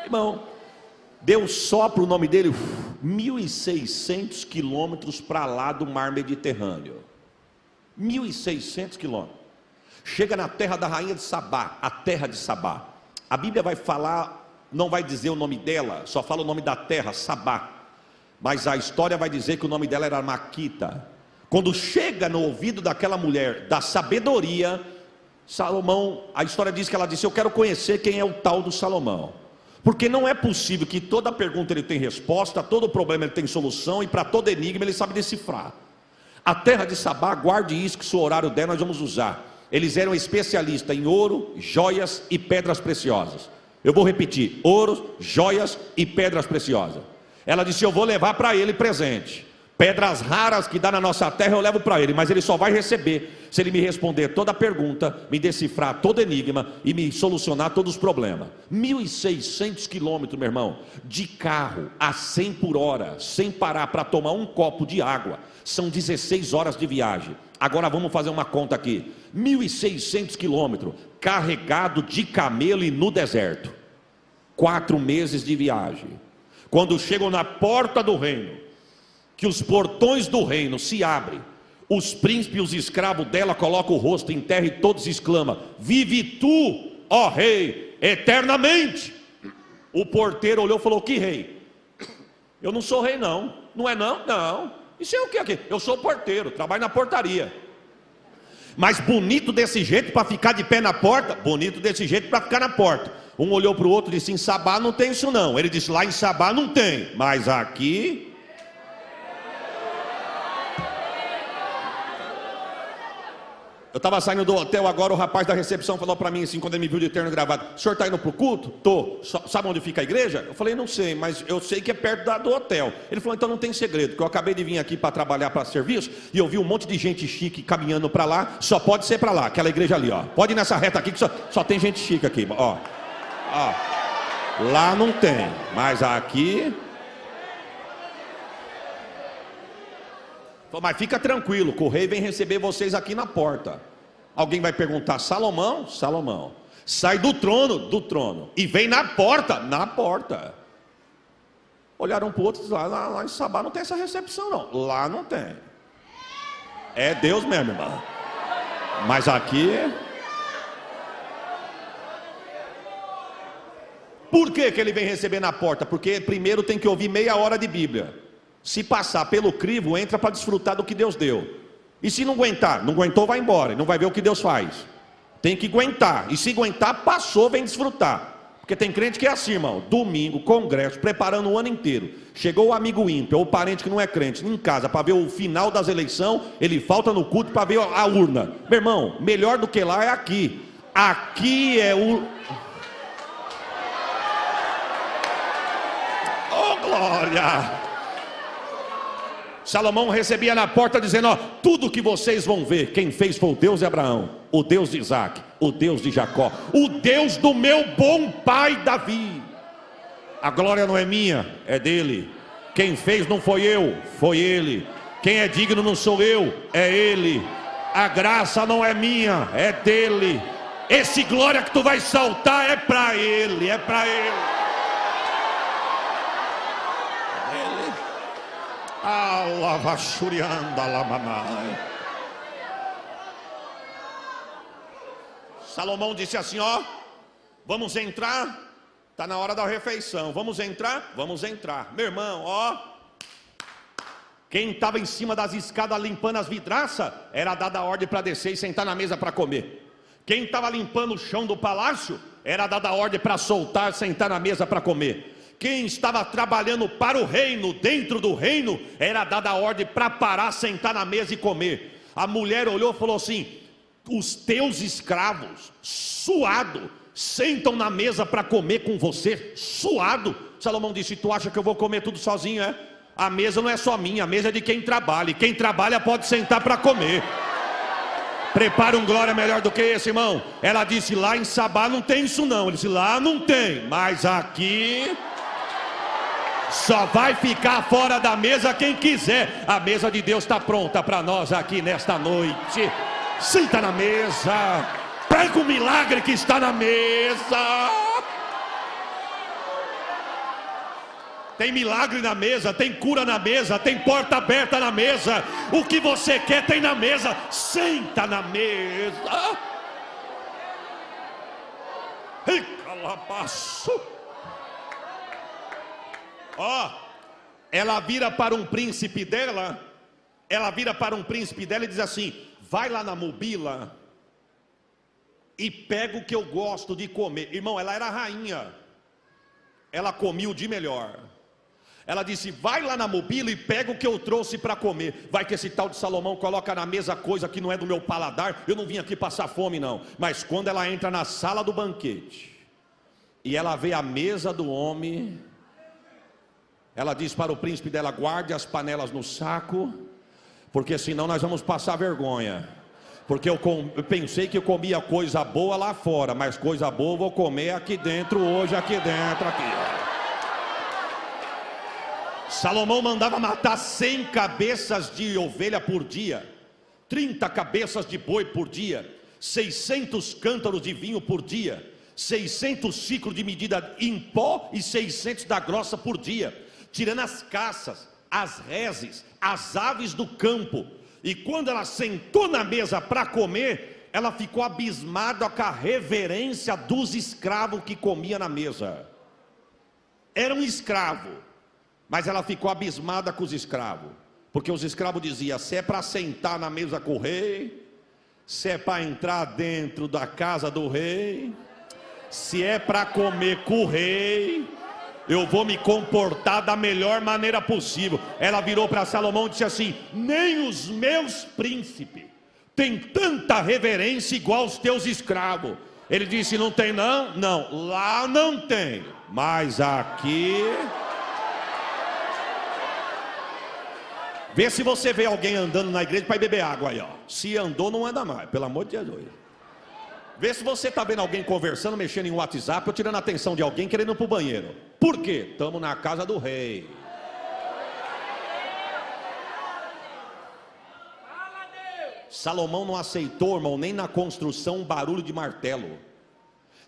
Irmão, Deus sopra o nome dele 1.600 quilômetros para lá do mar Mediterrâneo. 1.600 quilômetros. Chega na terra da rainha de Sabá, a terra de Sabá. A Bíblia vai falar, não vai dizer o nome dela, só fala o nome da terra, Sabá. Mas a história vai dizer que o nome dela era Maquita. Quando chega no ouvido daquela mulher da sabedoria, Salomão, a história diz que ela disse, eu quero conhecer quem é o tal do Salomão. Porque não é possível que toda pergunta ele tem resposta, todo problema ele tem solução, e para todo enigma ele sabe decifrar. A terra de Sabá, guarde isso que se o horário der nós vamos usar. Eles eram especialistas em ouro, joias e pedras preciosas. Eu vou repetir, ouro, joias e pedras preciosas. Ela disse, eu vou levar para ele presente. Pedras raras que dá na nossa terra eu levo para ele, mas ele só vai receber se ele me responder toda pergunta, me decifrar todo enigma e me solucionar todos os problemas. 1.600 quilômetros, meu irmão, de carro a 100 por hora, sem parar para tomar um copo de água. São 16 horas de viagem. Agora vamos fazer uma conta aqui. 1.600 quilômetros, carregado de camelo e no deserto. 4 meses de viagem. Quando chegam na porta do reino, que os portões do reino se abrem, os príncipes e os escravos dela colocam o rosto em terra e todos exclamam: vive tu, ó rei, eternamente. O porteiro olhou e falou: que rei? Eu não sou rei não. Não é não? Não. Isso é o que aqui? Eu sou porteiro, trabalho na portaria. Mas bonito desse jeito para ficar de pé na porta? Bonito desse jeito para ficar na porta. Um olhou para o outro e disse: em Sabá não tem isso não. Ele disse: lá em Sabá não tem, mas aqui... Eu estava saindo do hotel agora, o rapaz da recepção falou para mim assim, quando ele me viu de terno e gravata: o senhor está indo para o culto? Tô. Sabe onde fica a igreja? Eu falei: não sei, mas eu sei que é perto do hotel. Ele falou: então não tem segredo, que eu acabei de vir aqui para trabalhar para serviço, e eu vi um monte de gente chique caminhando para lá, só pode ser para lá, aquela igreja ali, ó. Pode ir nessa reta aqui que só tem gente chique aqui, ó. Lá não tem, mas aqui... Mas fica tranquilo, que o rei vem receber vocês aqui na porta. Alguém vai perguntar: Salomão? Salomão. Sai do trono, e vem na porta. Olharam para o outro e disseram: lá em Sabá não tem essa recepção não. Lá não tem. É Deus mesmo, irmão. Mas aqui... Por que ele vem receber na porta? Porque primeiro tem que ouvir meia hora de Bíblia. Se passar pelo crivo, entra para desfrutar do que Deus deu. E se não aguentar? Não aguentou, vai embora, não vai ver o que Deus faz. Tem que aguentar, e se aguentar, passou, vem desfrutar. Porque tem crente que é assim, irmão: domingo, congresso, preparando o ano inteiro. Chegou o amigo ímpio, ou o parente que não é crente, em casa, para ver o final das eleições, ele falta no culto para ver a urna. Meu irmão, melhor do que lá é aqui. Aqui é o... Oh, glória! Salomão recebia na porta dizendo: ó, tudo que vocês vão ver, quem fez foi o Deus de Abraão, o Deus de Isaac, o Deus de Jacó, o Deus do meu bom pai Davi. A glória não é minha, é dele. Quem fez não foi eu, foi ele. Quem é digno não sou eu, é ele. A graça não é minha, é dele. Esse glória que tu vai saltar é para ele, é para ele. Salomão disse assim: ó, vamos entrar, está na hora da refeição. Vamos entrar? Vamos entrar. Meu irmão, ó, quem estava em cima das escadas limpando as vidraças, era dada a ordem para descer e sentar na mesa para comer. Quem estava limpando o chão do palácio, era dada a ordem para soltar, sentar na mesa para comer. Quem estava trabalhando para o reino, dentro do reino, era dada a ordem para parar, sentar na mesa e comer. A mulher olhou e falou assim: os teus escravos, suado, sentam na mesa para comer com você, suado. Salomão disse: tu acha que eu vou comer tudo sozinho, é? A mesa não é só minha, a mesa é de quem trabalha, e quem trabalha pode sentar para comer. Prepara um glória melhor do que esse, irmão. Ela disse: lá em Sabá não tem isso não. Ele disse: lá não tem, mas aqui... só vai ficar fora da mesa quem quiser. A mesa de Deus está pronta para nós aqui nesta noite. Senta na mesa, pega o milagre que está na mesa. Tem milagre na mesa, tem cura na mesa, tem porta aberta na mesa. O que você quer tem na mesa. Senta na mesa. E calabaço. Ó, ela vira para um príncipe dela, e diz assim: vai lá na mobila e pega o que eu gosto de comer. Irmão, ela era rainha, ela comia o de melhor. Ela disse: vai lá na mobila e pega o que eu trouxe para comer. Vai que esse tal de Salomão coloca na mesa coisa que não é do meu paladar. Eu não vim aqui passar fome não. Mas quando ela entra na sala do banquete e ela vê a mesa do homem, Ela diz para o príncipe dela: guarde as panelas no saco, porque senão nós vamos passar vergonha. Porque eu pensei que eu comia coisa boa lá fora, mas coisa boa eu vou comer aqui dentro hoje, aqui dentro, aqui. Salomão mandava matar 100 cabeças de ovelha por dia, 30 cabeças de boi por dia, 600 cântaros de vinho por dia, 600 ciclos de medida em pó e 600 da grossa por dia, tirando as caças, as reses, as aves do campo. E quando ela sentou na mesa para comer, ela ficou abismada com a reverência dos escravos que comia na mesa. Era um escravo, mas ela ficou abismada com os escravos, porque os escravos diziam: se é para sentar na mesa com o rei, se é para entrar dentro da casa do rei, se é para comer com o rei, eu vou me comportar da melhor maneira possível. Ela virou para Salomão e disse assim: nem os meus príncipes têm tanta reverência igual os teus escravos. Ele disse: não tem não? Não, lá não tem, mas aqui... Vê se você vê alguém andando na igreja para ir beber água aí, ó. Se andou, não anda mais, pelo amor de Jesus. Vê se você está vendo alguém conversando, mexendo em WhatsApp, ou tirando a atenção de alguém querendo ir para o banheiro. Por quê? Estamos na casa do rei. Salomão não aceitou, irmão, nem na construção um barulho de martelo.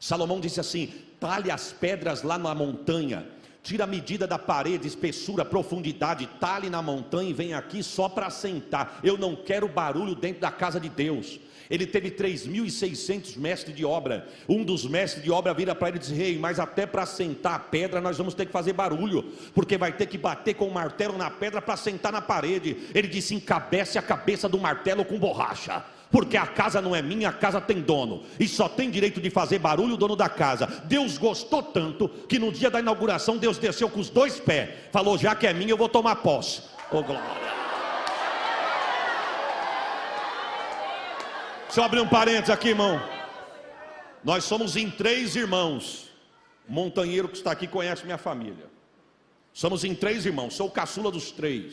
Salomão disse assim: talhe as pedras lá na montanha, tira a medida da parede, espessura, profundidade, talhe na montanha e vem aqui só para sentar. Eu não quero barulho dentro da casa de Deus. Ele teve 3.600 mestres de obra. Um dos mestres de obra vira para ele e diz: rei, mas até para sentar a pedra nós vamos ter que fazer barulho, porque vai ter que bater com o martelo na pedra para sentar na parede. Ele disse: encabece a cabeça do martelo com borracha, porque a casa não é minha, a casa tem dono, e só tem direito de fazer barulho o dono da casa. Deus gostou tanto que no dia da inauguração Deus desceu com os 2 pés, falou: já que é minha eu vou tomar posse. Oh glória. Deixa eu abrir um parênteses aqui, irmão. Nós somos em 3 irmãos. O montanheiro que está aqui conhece minha família. Somos em 3 irmãos, sou o caçula dos 3.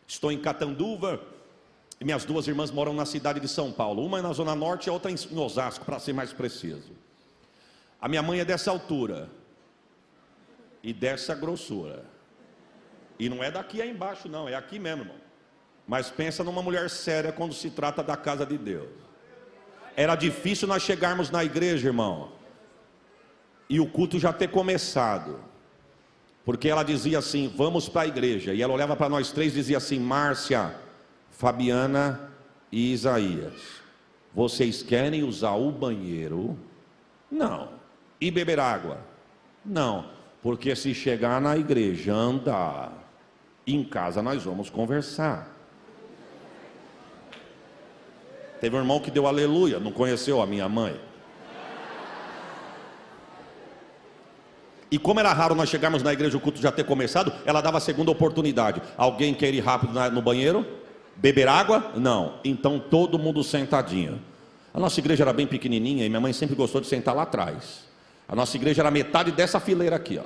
Estou em Catanduva e minhas 2 irmãs moram na cidade de São Paulo. Uma é na Zona Norte e a outra em Osasco, para ser mais preciso. A minha mãe é dessa altura e dessa grossura. E não é daqui aí embaixo não, é aqui mesmo, irmão. Mas pensa numa mulher séria quando se trata da casa de Deus. Era difícil nós chegarmos na igreja, irmão, e o culto já ter começado, porque ela dizia assim: vamos para a igreja. E ela olhava para nós 3 e dizia assim: Márcia, Fabiana e Isaías, vocês querem usar o banheiro? Não. E beber água? Não. Porque se chegar na igreja, andar, em casa nós vamos conversar. Teve um irmão que deu aleluia, não conheceu a minha mãe. E como era raro nós chegarmos na igreja, o culto já ter começado, ela dava a segunda oportunidade. Alguém quer ir rápido no banheiro? Beber água? Não. Então todo mundo sentadinho. A nossa igreja era bem pequenininha e minha mãe sempre gostou de sentar lá atrás. A nossa igreja era metade dessa fileira aqui, ó.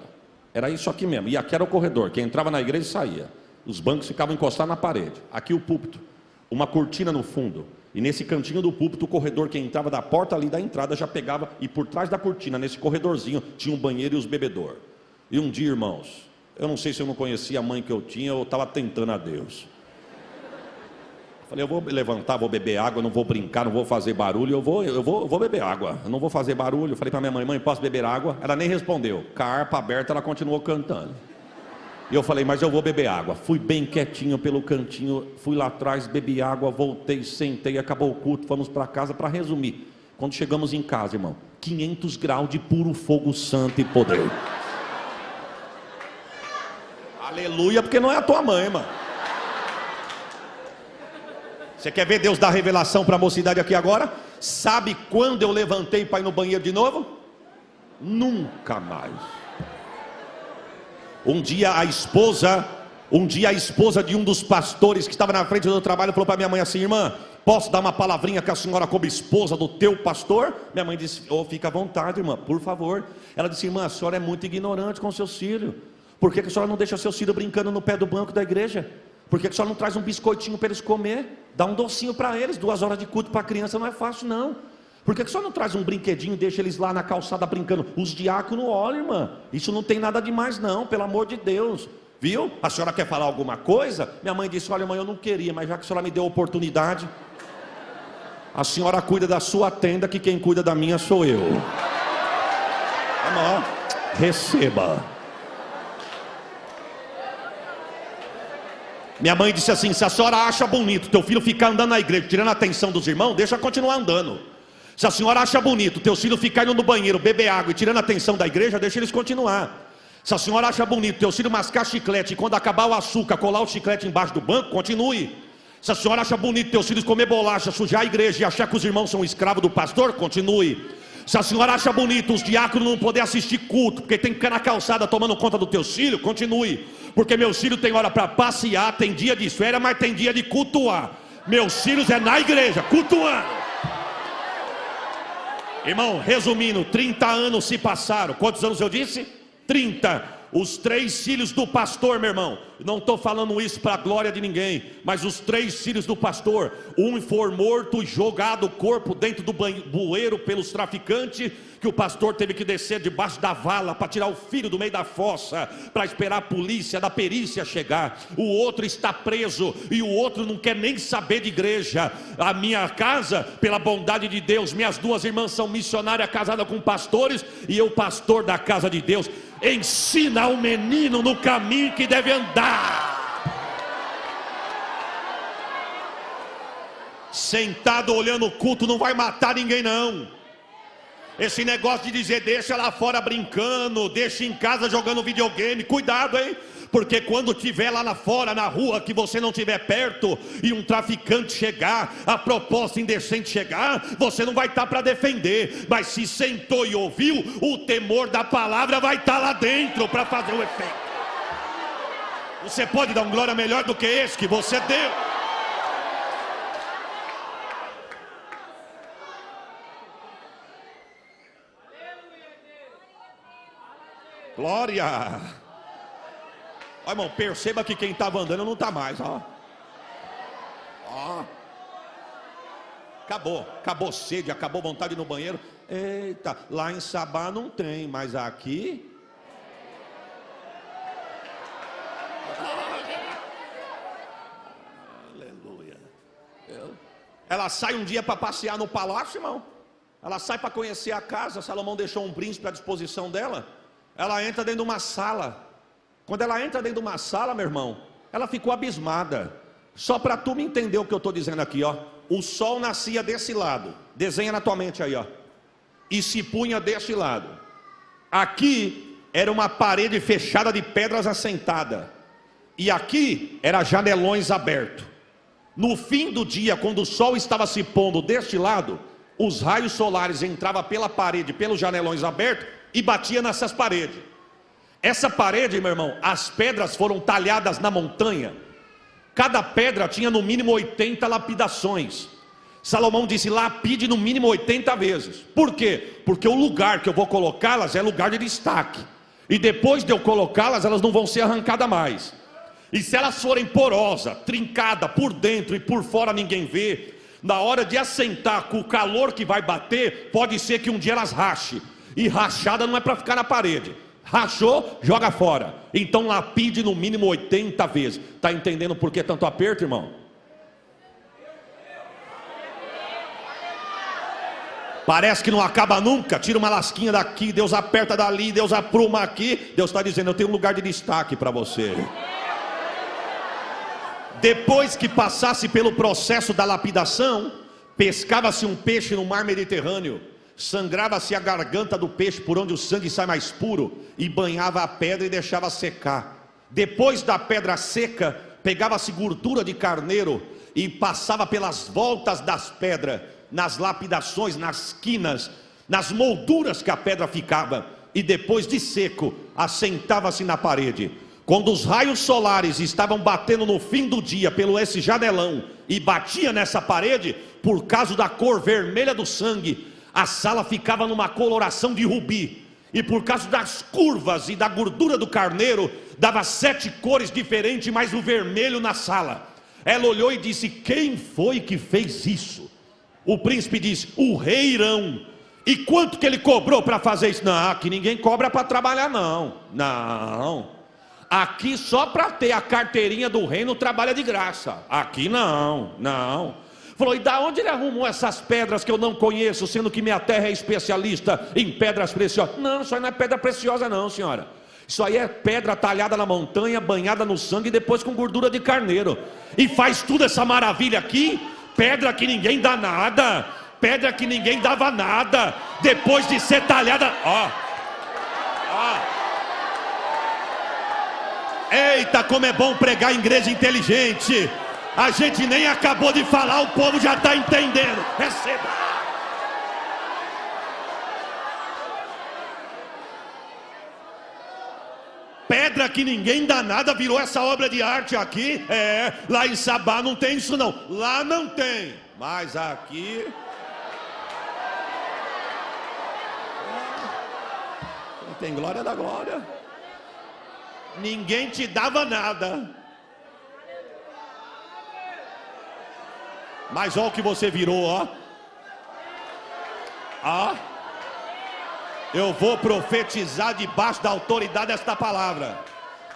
Era isso aqui mesmo. E aqui era o corredor. Quem entrava na igreja saía. Os bancos ficavam encostados na parede. Aqui o púlpito. Uma cortina no fundo. E nesse cantinho do púlpito, o corredor, quem entrava da porta ali da entrada já pegava, e por trás da cortina, nesse corredorzinho, tinha um banheiro e os bebedor. E um dia, irmãos, eu não sei se eu não conhecia a mãe que eu tinha ou estava tentando a Deus. Falei: eu vou levantar, vou beber água, não vou brincar, não vou fazer barulho, eu vou beber água, eu não vou fazer barulho. Falei para minha mãe: mãe, posso beber água? Ela nem respondeu. Com a harpa aberta, ela continuou cantando. E eu falei: mas eu vou beber água. Fui bem quietinho pelo cantinho, fui lá atrás, bebi água, voltei, sentei, acabou o culto, fomos para casa. Para resumir, quando chegamos em casa, irmão, 500 graus de puro fogo santo e poder. Aleluia, porque não é a tua mãe, mano. Você quer ver Deus dar revelação para a mocidade aqui agora? Sabe quando eu levantei para ir no banheiro de novo? Nunca mais. Um dia a esposa de um dos pastores que estava na frente do trabalho falou para minha mãe assim: irmã, posso dar uma palavrinha com a senhora como esposa do teu pastor? Minha mãe disse: oh, fica à vontade, irmã, por favor. Ela disse: irmã, a senhora é muito ignorante com seus filhos, Por que a senhora não deixa seus filhos brincando no pé do banco da igreja? Por que a senhora não traz um biscoitinho para eles comer? Dá um docinho para eles, 2 horas de culto para a criança não é fácil não. Por que a senhora não traz um brinquedinho e deixa eles lá na calçada brincando? Os diáconos, olha irmã, isso não tem nada demais não, pelo amor de Deus. Viu? A senhora quer falar alguma coisa? Minha mãe disse, olha mãe, eu não queria, mas já que a senhora me deu a oportunidade, a senhora cuida da sua tenda, que quem cuida da minha sou eu. Vamos lá, receba. Minha mãe disse assim, se a senhora acha bonito teu filho ficar andando na igreja, tirando a atenção dos irmãos, deixa continuar andando. Se a senhora acha bonito teu filho ficar indo no banheiro, beber água e tirando a atenção da igreja, deixa eles continuar. Se a senhora acha bonito teu filho mascar chiclete e quando acabar o açúcar, colar o chiclete embaixo do banco, continue. Se a senhora acha bonito teus filhos comer bolacha, sujar a igreja e achar que os irmãos são escravos do pastor, continue. Se a senhora acha bonito os diáconos não poder assistir culto, porque tem que ficar na calçada tomando conta dos teus filhos, continue. Porque meus filhos têm hora para passear, tem dia de férias, mas tem dia de cultuar. Meus filhos é na igreja, cultuando. Irmão, resumindo, 30 anos se passaram. Quantos anos eu disse? 30. Os 3 filhos do pastor, meu irmão, não estou falando isso para a glória de ninguém, mas os 3 filhos do pastor, um foi morto e jogado o corpo dentro do bueiro pelos traficantes, que o pastor teve que descer debaixo da vala para tirar o filho do meio da fossa, para esperar a polícia da perícia chegar. O outro está preso e o outro não quer nem saber de igreja. A minha casa, pela bondade de Deus, minhas 2 irmãs são missionárias casadas com pastores, e eu pastor da casa de Deus. Ensina o menino no caminho que deve andar. Sentado olhando o culto não vai matar ninguém não. Esse negócio de dizer deixa lá fora brincando, deixa em casa jogando videogame, cuidado hein, porque quando tiver lá fora na rua, que você não estiver perto e um traficante chegar, a proposta indecente chegar, você não vai estar para defender, mas se sentou e ouviu, o temor da palavra vai estar lá dentro para fazer o efeito. Você pode dar um glória melhor do que esse que você deu? Glória. Ó, irmão, perceba que quem estava andando não está mais, ó. Ó. Acabou sede, acabou vontade no banheiro. Eita, lá em Sabá não tem, mas aqui... Aleluia. Ela sai um dia para passear no palácio, irmão. Ela sai para conhecer a casa. Salomão deixou um príncipe à disposição dela. Ela entra dentro de uma sala. Quando ela entra dentro de uma sala, meu irmão, ela ficou abismada. Só para tu me entender o que eu estou dizendo aqui, ó. O sol nascia desse lado. Desenha na tua mente aí, ó. E se punha desse lado. Aqui era uma parede fechada de pedras assentadas. E aqui era janelões abertos. No fim do dia, quando o sol estava se pondo deste lado, os raios solares entravam pela parede, pelos janelões abertos, e batia nessas paredes. Essa parede, meu irmão, as pedras foram talhadas na montanha. Cada pedra tinha no mínimo 80 lapidações. Salomão disse, lapide no mínimo 80 vezes. Por quê? Porque o lugar que eu vou colocá-las é lugar de destaque. E depois de eu colocá-las, elas não vão ser arrancadas mais. E se elas forem porosas, trincadas por dentro e por fora ninguém vê, na hora de assentar com o calor que vai bater, pode ser que um dia elas rachem. E rachada não é para ficar na parede. Rachou, joga fora. Então lapide no mínimo 80 vezes. Está entendendo por que tanto aperto, irmão? Parece que não acaba nunca. Tira uma lasquinha daqui, Deus aperta dali, Deus apruma aqui. Deus está dizendo, eu tenho um lugar de destaque para você. Depois que passasse pelo processo da lapidação, pescava-se um peixe no mar Mediterrâneo, sangrava-se a garganta do peixe por onde o sangue sai mais puro, e banhava a pedra e deixava secar. Depois da pedra seca, pegava-se gordura de carneiro e passava pelas voltas das pedras, nas lapidações, nas quinas, nas molduras que a pedra ficava, e depois de seco, assentava-se na parede. Quando os raios solares estavam batendo no fim do dia pelo esse janelão e batia nessa parede, por causa da cor vermelha do sangue, a sala ficava numa coloração de rubi. E por causa das curvas e da gordura do carneiro, dava 7 cores diferentes, mais o vermelho na sala. Ela olhou e disse: quem foi que fez isso? O príncipe disse: o rei Irão. E quanto que ele cobrou para fazer isso? Não, aqui ninguém cobra para trabalhar não. Não. Aqui só para ter a carteirinha do reino trabalha de graça. Aqui não. Falou: e da onde ele arrumou essas pedras que eu não conheço, sendo que minha terra é especialista em pedras preciosas? Não, isso aí não é pedra preciosa não, senhora. Isso aí é pedra talhada na montanha, banhada no sangue e depois com gordura de carneiro. E faz tudo essa maravilha aqui, pedra que ninguém dá nada, pedra que ninguém dava nada, depois de ser talhada, Eita, como é bom pregar em igreja inteligente. A gente nem acabou de falar, o povo já está entendendo. Receba. Pedra que ninguém dá nada virou essa obra de arte aqui. Lá em Sabá não tem isso não. Lá não tem. Mas aqui... quem tem glória da glória. Ninguém te dava nada. Mas olha o que você virou, Eu vou profetizar debaixo da autoridade desta palavra.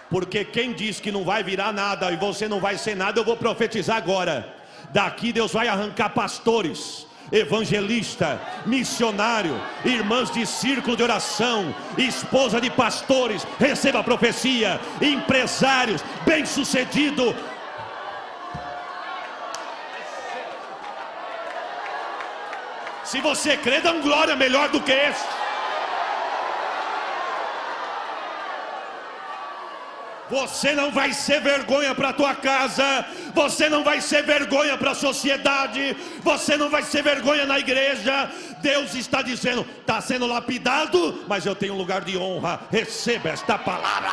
Porque quem diz que não vai virar nada e você não vai ser nada, eu vou profetizar agora. Daqui Deus vai arrancar pastores, evangelista, missionário, irmãs de círculo de oração, esposa de pastores, receba a profecia, empresários, bem-sucedido. Se você crê, dá um glória melhor do que esse. Você não vai ser vergonha para a tua casa, você não vai ser vergonha para a sociedade, você não vai ser vergonha na igreja. Deus está dizendo: está sendo lapidado, mas eu tenho um lugar de honra. Receba esta palavra.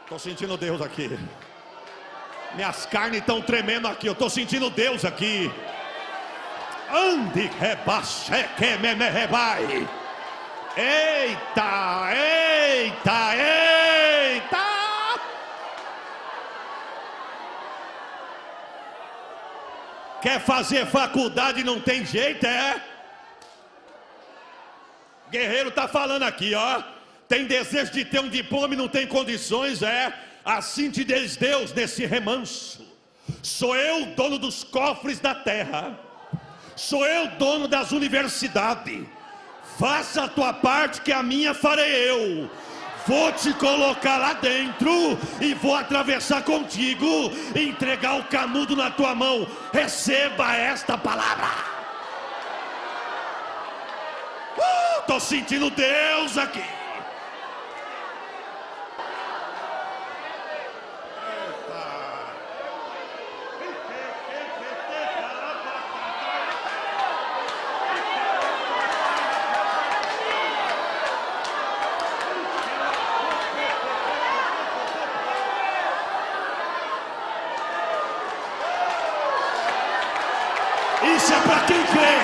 Estou sentindo Deus aqui. Minhas carnes estão tremendo aqui. Eu estou sentindo Deus aqui. Ande rebaixé que me rebai. Eita. Quer fazer faculdade e não tem jeito, Guerreiro está falando aqui, Tem desejo de ter um diploma e não tem condições, Assim te diz Deus nesse remanso: sou eu dono dos cofres da terra, sou eu dono das universidades. Faça a tua parte que a minha farei eu. Vou te colocar lá dentro e vou atravessar contigo e entregar o canudo na tua mão. Receba esta palavra. Estou sentindo Deus aqui. Isso é para quem crê.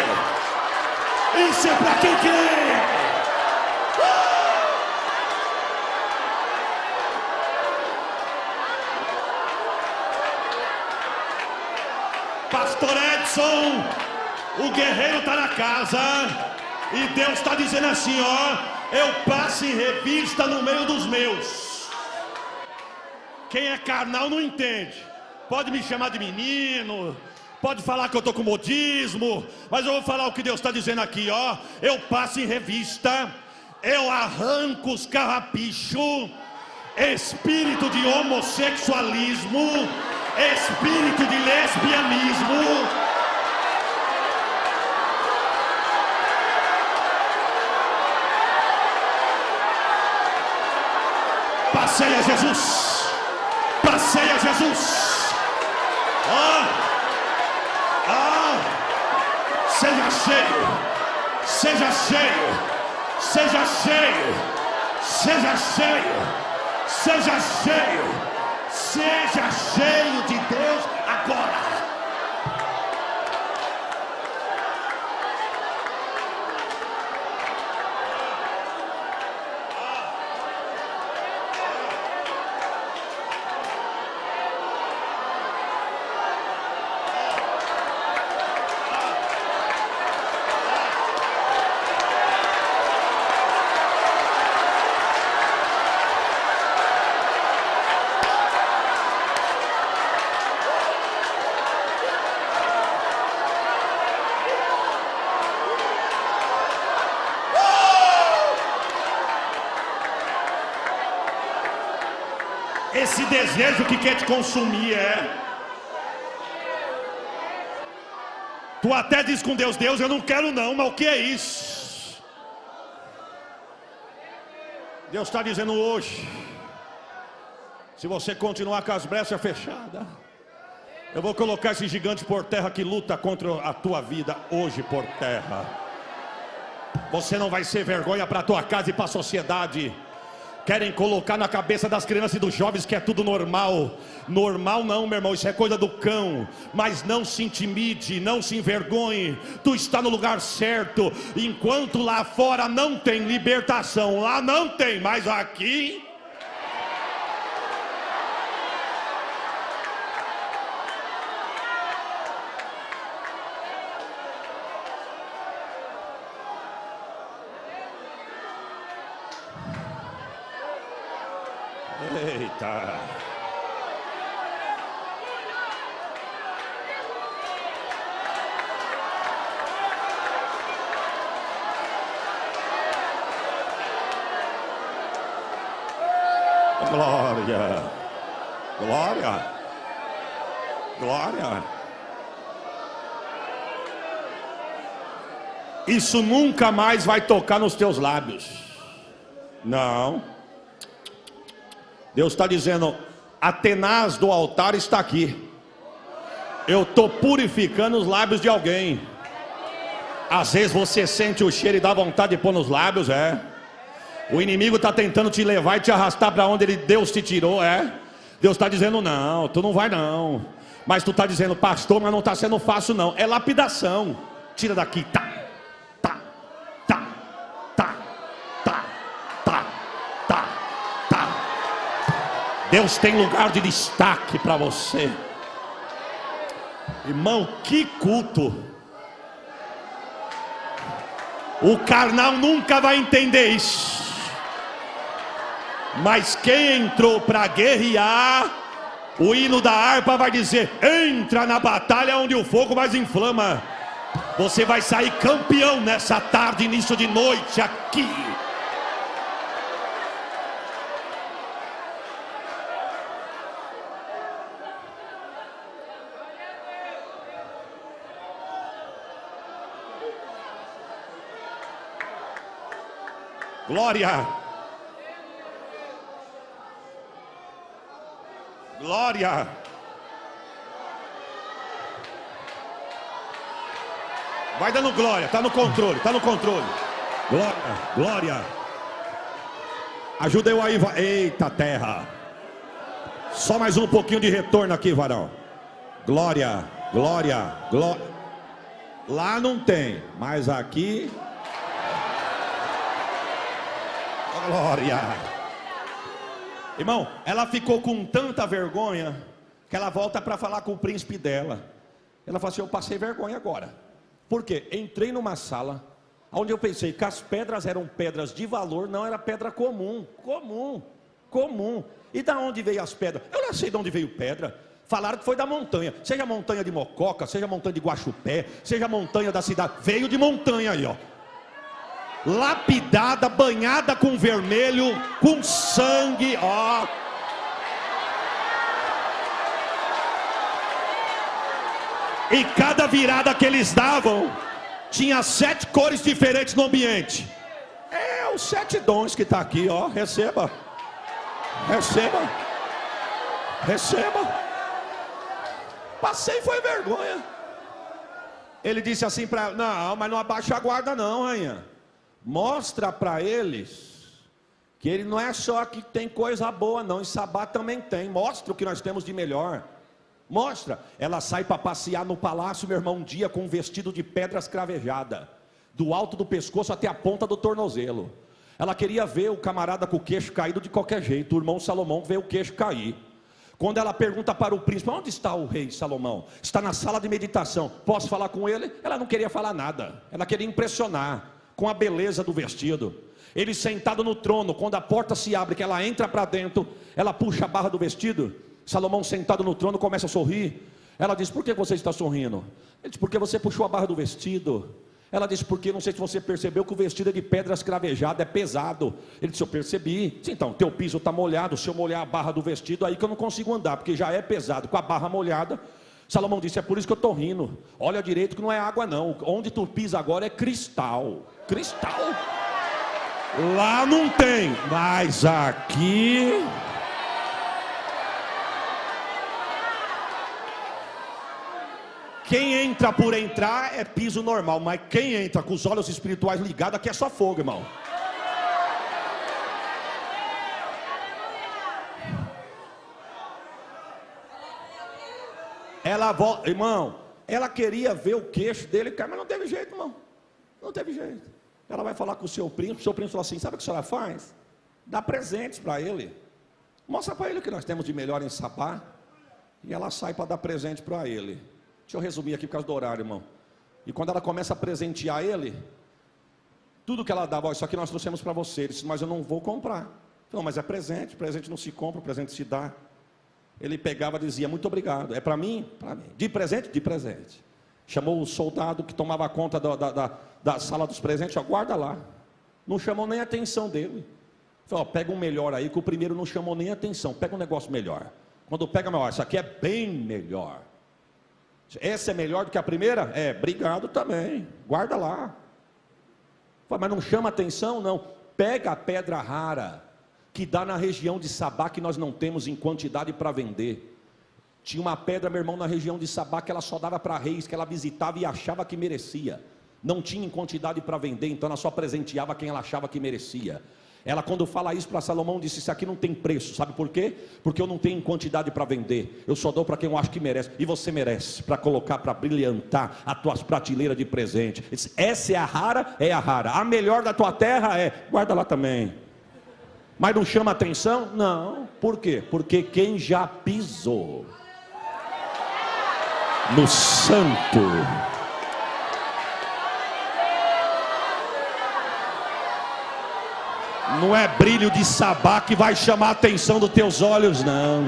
Isso é para quem crê. Pastor Edson, o guerreiro está na casa e Deus está dizendo assim, eu passo em revista no meio dos meus. Quem é carnal não entende. Pode me chamar de menino, pode falar que eu estou com modismo, mas eu vou falar o que Deus está dizendo aqui, eu passo em revista, eu arranco os carrapichos, espírito de homossexualismo, espírito de lesbianismo, passeia Jesus, passeia Jesus. Seja cheio, seja cheio, seja cheio, seja cheio, seja cheio, seja cheio de Deus agora. esse desejo que quer te consumir, Tu até diz com Deus, Deus, eu não quero não, mas o que é isso? Deus está dizendo hoje, se você continuar com as brechas fechadas, eu vou colocar esse gigante por terra que luta contra a tua vida hoje por terra. Você não vai ser vergonha para a tua casa e para a sociedade. Querem colocar na cabeça das crianças e dos jovens que é tudo normal. Normal não, meu irmão, isso é coisa do cão. Mas não se intimide, não se envergonhe. Tu está no lugar certo. Enquanto lá fora não tem libertação, lá não tem, mas aqui... Eita! Glória! Glória! Glória! Isso nunca mais vai tocar nos teus lábios. Não. Deus está dizendo, a tenaz do altar está aqui. Eu estou purificando os lábios de alguém. Às vezes você sente o cheiro e dá vontade de pôr nos lábios, O inimigo está tentando te levar e te arrastar para onde Deus te tirou, Deus está dizendo, não, tu não vai não. Mas tu está dizendo, pastor, mas não está sendo fácil não. É lapidação. Tira daqui, tá. Deus tem lugar de destaque para você. Irmão, que culto. O carnal nunca vai entender isso. Mas quem entrou para guerrear, o hino da harpa vai dizer, entra na batalha onde o fogo mais inflama. Você vai sair campeão nessa tarde, início de noite aqui. Glória! Glória! Vai dando glória, tá no controle, tá no controle. Glória, glória. Ajuda eu aí, eita terra. Só mais um pouquinho de retorno aqui, varão. Glória, glória, glória. Lá não tem, mas aqui... Glória. Irmão, ela ficou com tanta vergonha que ela volta para falar com o príncipe dela. Ela fala assim, eu passei vergonha agora. Por quê? Entrei numa sala onde eu pensei que as pedras eram pedras de valor, não era pedra comum. E da onde veio as pedras? Eu não sei de onde veio pedra. Falaram que foi da montanha. Seja a montanha de Mococa, seja a montanha de Guaxupé, seja a montanha da cidade. Veio de montanha aí, ó. Lapidada, banhada com vermelho, com sangue, ó. E cada virada que eles davam tinha 7 cores diferentes no ambiente. Os 7 dons que está aqui, ó. Receba. Receba. Receba. Passei foi vergonha. Ele disse assim para ela, não, mas não abaixa a guarda não, rainha. Mostra para eles que ele não é só que tem coisa boa não, em Sabá também tem. Mostra o que nós temos de melhor. Mostra. Ela sai para passear no palácio, meu irmão, um dia com um vestido de pedras cravejada, do alto do pescoço até a ponta do tornozelo. Ela queria ver o camarada com o queixo caído de qualquer jeito. O irmão Salomão vê o queixo cair. Quando ela pergunta para o príncipe, onde está o rei Salomão? Está na sala de meditação, posso falar com ele? Ela não queria falar nada, ela queria impressionar com a beleza do vestido. Ele sentado no trono, quando a porta se abre, que ela entra para dentro, ela puxa a barra do vestido. Salomão sentado no trono começa a sorrir. Ela diz, por que você está sorrindo? Ele diz, porque você puxou a barra do vestido. Ela disse, porque não sei se você percebeu que o vestido é de pedra escravejada, é pesado. Ele disse, eu percebi. Disse, então, teu piso está molhado, se eu molhar a barra do vestido, aí que eu não consigo andar, porque já é pesado, com a barra molhada. Salomão disse, é por isso que eu estou rindo. Olha direito que não é água não, onde tu pisa agora é cristal. Cristal? Lá não tem, mas aqui... Quem entra por entrar é piso normal, mas quem entra com os olhos espirituais ligados, aqui é só fogo, irmão. Ela volta, irmão, ela queria ver o queixo dele, mas não teve jeito, irmão. Não teve jeito. Ela vai falar com o seu príncipe falou assim, sabe o que a senhora faz? Dá presentes para ele. Mostra para ele o que nós temos de melhor em Sabá. E ela sai para dar presente para ele. Deixa eu resumir aqui por causa do horário, irmão. E quando ela começa a presentear ele, tudo que ela dava, ó, isso aqui nós trouxemos para você. Ele disse, mas eu não vou comprar. Não, mas é presente não se compra, presente se dá. Ele pegava e dizia, muito obrigado. É para mim? Para mim. De presente? De presente. Chamou o soldado que tomava conta da sala dos presentes, ó, guarda lá. Não chamou nem a atenção dele. Falou, ó, pega um melhor aí, que o primeiro não chamou nem a atenção. Pega um negócio melhor. Quando pega melhor, isso aqui é bem melhor. Essa é melhor do que a primeira? É, obrigado também, guarda lá. Mas não chama atenção? Não. Pega a pedra rara, que dá na região de Sabá, que nós não temos em quantidade para vender. Tinha uma pedra, meu irmão, na região de Sabá, que ela só dava para reis, que ela visitava e achava que merecia. Não tinha em quantidade para vender, então ela só presenteava quem ela achava que merecia. Ela, quando fala isso para Salomão, disse, isso aqui não tem preço, sabe por quê? Porque eu não tenho quantidade para vender, eu só dou para quem eu acho que merece, e você merece, para colocar, para brilhantar as tuas prateleiras de presente. Disse, essa é a rara, a melhor da tua terra guarda lá também. Mas não chama atenção? Não, por quê? Porque quem já pisou no santo... Não é brilho de Sabá que vai chamar a atenção dos teus olhos, não.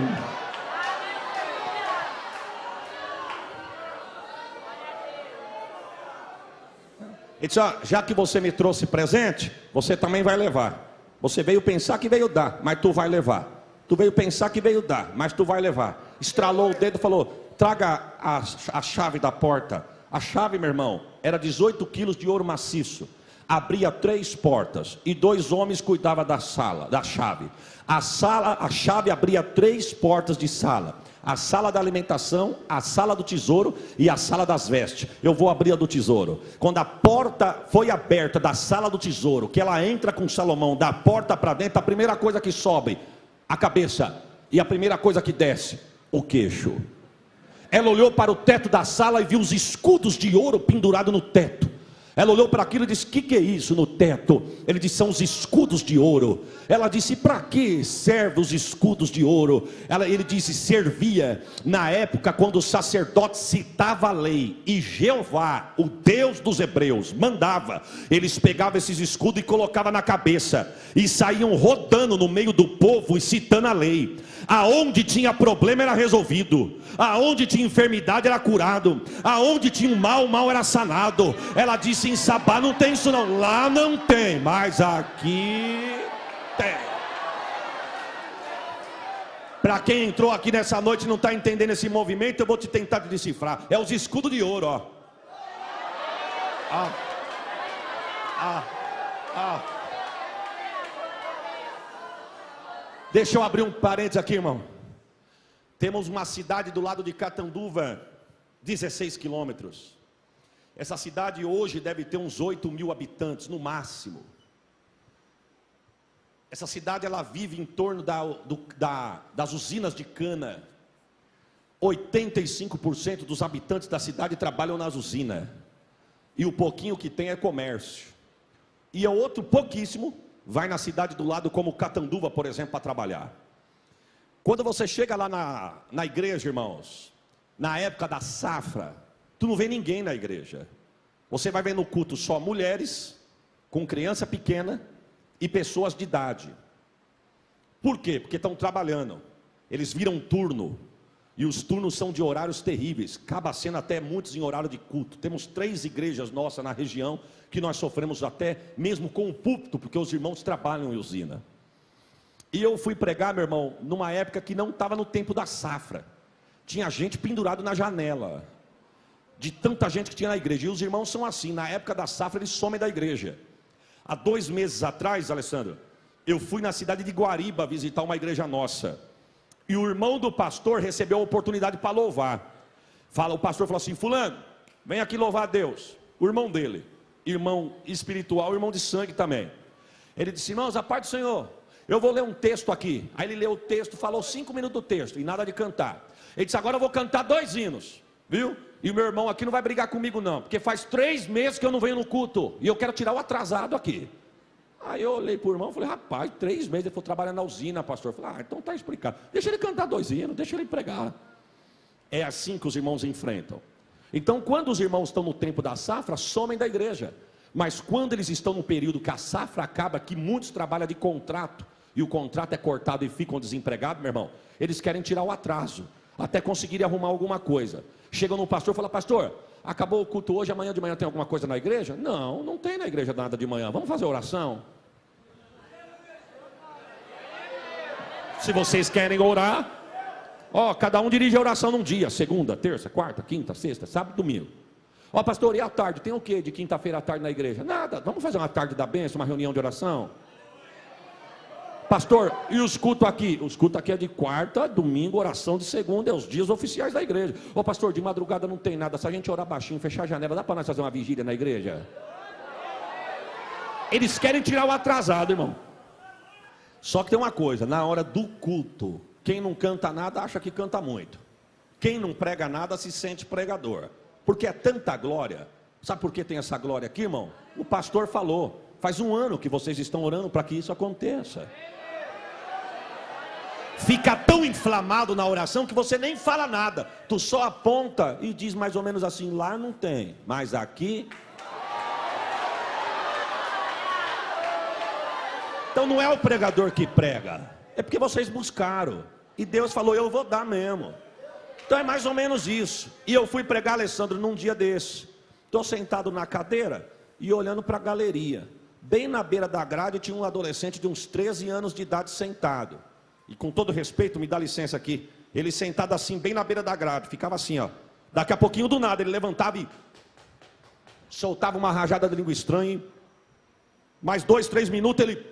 Ele disse, ó, já que você me trouxe presente, você também vai levar. Você veio pensar que veio dar, mas tu vai levar. Tu veio pensar que veio dar, mas tu vai levar. Estralou o dedo e falou, traga a chave da porta. A chave, meu irmão, era 18 quilos de ouro maciço. Abria 3 portas e 2 homens cuidavam da chave. A chave abria 3 portas de sala: a sala da alimentação, a sala do tesouro e a sala das vestes. Eu vou abrir a do tesouro. Quando a porta foi aberta da sala do tesouro, que ela entra com Salomão da porta para dentro, a primeira coisa que sobe, a cabeça, e a primeira coisa que desce, o queixo. Ela olhou para o teto da sala e viu os escudos de ouro pendurados no teto. Ela olhou para aquilo e disse, o que é isso no teto? Ele disse, são os escudos de ouro. Ela disse, para que servem os escudos de ouro? Ele disse, servia na época quando o sacerdote citava a lei, e Jeová, o Deus dos hebreus, mandava. Eles pegavam esses escudos e colocavam na cabeça, e saíam rodando no meio do povo e citando a lei. Aonde tinha problema era resolvido, aonde tinha enfermidade era curado, aonde tinha o mal era sanado. Ela disse, em Sabá não tem isso não, lá não tem, mas aqui tem. Para quem entrou aqui nessa noite e não está entendendo esse movimento, eu vou te tentar decifrar. É os escudos de ouro, ó. Deixa eu abrir um parênteses aqui, irmão. Temos uma cidade do lado de Catanduva, 16 quilômetros. Essa cidade hoje deve ter uns 8.000 habitantes, no máximo. Essa cidade, ela vive em torno das usinas de cana. 85% dos habitantes da cidade trabalham nas usinas. E o pouquinho que tem é comércio. E o outro pouquíssimo vai na cidade do lado, como Catanduva, por exemplo, para trabalhar. Quando você chega lá na igreja, irmãos, na época da safra, tu não vê ninguém na igreja. Você vai ver no culto só mulheres, com criança pequena e pessoas de idade. Por quê? Porque estão trabalhando. Eles viram turno. E os turnos são de horários terríveis, acaba sendo até muitos em horário de culto. Temos 3 igrejas nossas na região que nós sofremos até mesmo com o púlpito, porque os irmãos trabalham em usina. E eu fui pregar, meu irmão, numa época que não estava no tempo da safra. Tinha gente pendurado na janela, de tanta gente que tinha na igreja. E os irmãos são assim, na época da safra eles somem da igreja. Há 2 meses atrás, Alessandro, eu fui na cidade de Guariba visitar uma igreja nossa. E o irmão do pastor recebeu a oportunidade para louvar. O pastor falou assim: fulano, vem aqui louvar a Deus. O irmão dele, irmão espiritual, irmão de sangue também. Ele disse: irmãos, a paz do Senhor, eu vou ler um texto aqui. Aí ele leu o texto, falou 5 minutos do texto, e nada de cantar. Ele disse: agora eu vou cantar 2 hinos, viu? E o meu irmão aqui não vai brigar comigo não, porque faz 3 meses que eu não venho no culto, e eu quero tirar o atrasado aqui. Aí eu olhei para o irmão e falei: rapaz, 3 meses ele foi trabalhar na usina, pastor. Eu falei: então está explicado, deixa ele cantar 2 hinos, deixa ele pregar. É assim que os irmãos enfrentam. Então quando os irmãos estão no tempo da safra, somem da igreja. Mas quando eles estão no período que a safra acaba, que muitos trabalham de contrato, e o contrato é cortado e ficam desempregados, meu irmão, eles querem tirar o atraso, até conseguirem arrumar alguma coisa. Chegam no pastor e falam: pastor, acabou o culto hoje, amanhã de manhã tem alguma coisa na igreja? Não, não tem na igreja nada de manhã, vamos fazer oração? Se vocês querem orar, cada um dirige a oração num dia, segunda, terça, quarta, quinta, sexta, sábado, domingo. Pastor, e à tarde, tem o que de quinta-feira à tarde na igreja? Nada, vamos fazer uma tarde da bênção, uma reunião de oração? Pastor, e os cultos aqui? Os cultos aqui é de quarta, domingo, oração de segunda, é os dias oficiais da igreja. Pastor, de madrugada não tem nada, se a gente orar baixinho, fechar a janela, dá para nós fazer uma vigília na igreja? Eles querem tirar o atrasado, irmão. Só que tem uma coisa, na hora do culto, quem não canta nada acha que canta muito. Quem não prega nada se sente pregador. Porque é tanta glória. Sabe por que tem essa glória aqui, irmão? O pastor falou, faz 1 ano que vocês estão orando para que isso aconteça. Fica tão inflamado na oração que você nem fala nada. Tu só aponta e diz mais ou menos assim: lá não tem, mas aqui... Então não é o pregador que prega, é porque vocês buscaram, e Deus falou: eu vou dar mesmo. Então é mais ou menos isso. E eu fui pregar, Alessandro, num dia desse. Estou sentado na cadeira e olhando para a galeria. Bem na beira da grade tinha um adolescente de uns 13 anos de idade sentado. E com todo respeito, me dá licença aqui, ele sentado assim, bem na beira da grade, ficava assim, ó. Daqui a pouquinho do nada, ele levantava e soltava uma rajada de língua estranha. Mais 2, 3 minutos ele...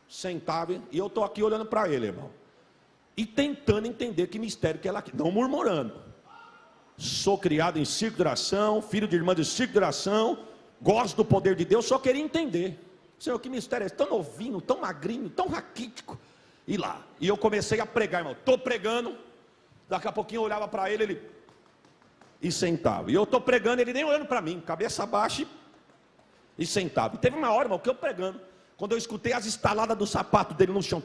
sentava, e eu estou aqui olhando para ele, irmão, e tentando entender que mistério que ela aqui, não murmurando. Sou criado em circo de oração, filho de irmã de circo de oração, gosto do poder de Deus, só queria entender. Senhor, que mistério é esse? Tão novinho, tão magrinho, tão raquítico. E lá, e eu comecei a pregar, irmão, estou pregando, daqui a pouquinho eu olhava para ele, e sentava, e eu estou pregando, ele nem olhando para mim, cabeça baixa, e sentava. E teve uma hora, irmão, que eu pregando, quando eu escutei as estaladas do sapato dele no chão,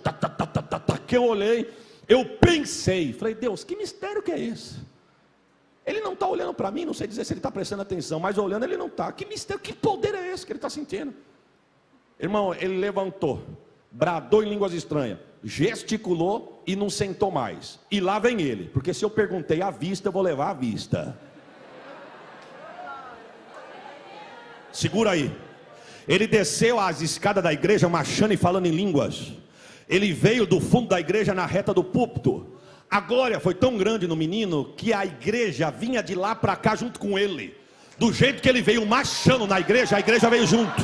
que eu olhei, eu pensei, falei: Deus, que mistério que é esse? Ele não está olhando para mim, não sei dizer se ele está prestando atenção, mas olhando ele não está. Que mistério, que poder é esse que ele está sentindo? Irmão, ele levantou, bradou em línguas estranhas, gesticulou e não sentou mais. E lá vem ele, porque se eu perguntei à vista, eu vou levar à vista. Segura aí. Ele desceu as escadas da igreja marchando e falando em línguas. Ele veio do fundo da igreja na reta do púlpito. A glória foi tão grande no menino que a igreja vinha de lá para cá junto com ele. Do jeito que ele veio marchando na igreja, a igreja veio junto.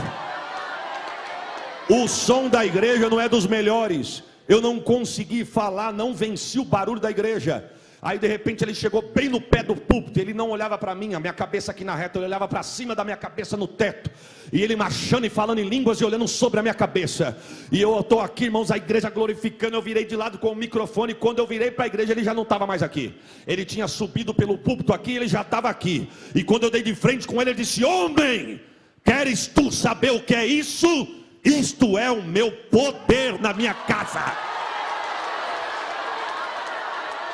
O som da igreja não é dos melhores. Eu não consegui falar, não venci o barulho da igreja. Aí de repente ele chegou bem no pé do púlpito. Ele não olhava para mim, a minha cabeça aqui na reta, ele olhava para cima da minha cabeça no teto. E ele marchando e falando em línguas e olhando sobre a minha cabeça. E eu estou aqui, irmãos, a igreja glorificando. Eu virei de lado com o microfone. Quando eu virei para a igreja, ele já não estava mais aqui. Ele tinha subido pelo púlpito aqui, ele já estava aqui. E quando eu dei de frente com ele, ele disse: homem, queres tu saber o que é isso? Isto é o meu poder na minha casa,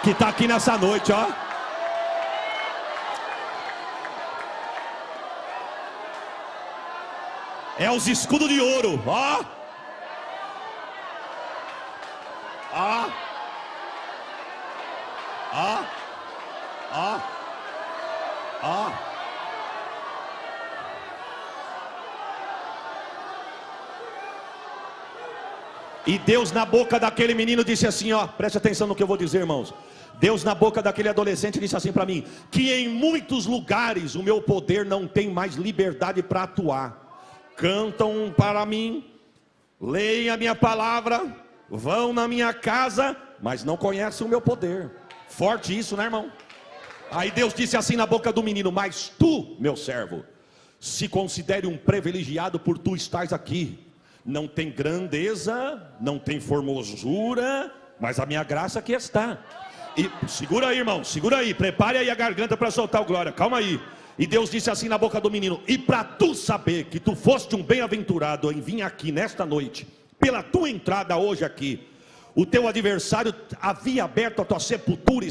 que está aqui nessa noite, ó. É os escudos de ouro, ó. Ó. E Deus na boca daquele menino disse assim, ó, preste atenção no que eu vou dizer, irmãos. Deus na boca daquele adolescente disse assim para mim, que em muitos lugares o meu poder não tem mais liberdade para atuar. Cantam para mim, leem a minha palavra, vão na minha casa, mas não conhecem o meu poder. Forte isso, né, irmão? Aí Deus disse assim na boca do menino, mas tu, meu servo, se considere um privilegiado por tu estás aqui. Não tem grandeza, não tem formosura, mas a minha graça aqui está. E segura aí, irmão, segura aí, prepare aí a garganta para soltar o glória, calma aí. E Deus disse assim na boca do menino, e para tu saber que tu foste um bem-aventurado em vir aqui nesta noite, pela tua entrada hoje aqui, o teu adversário havia aberto a tua sepultura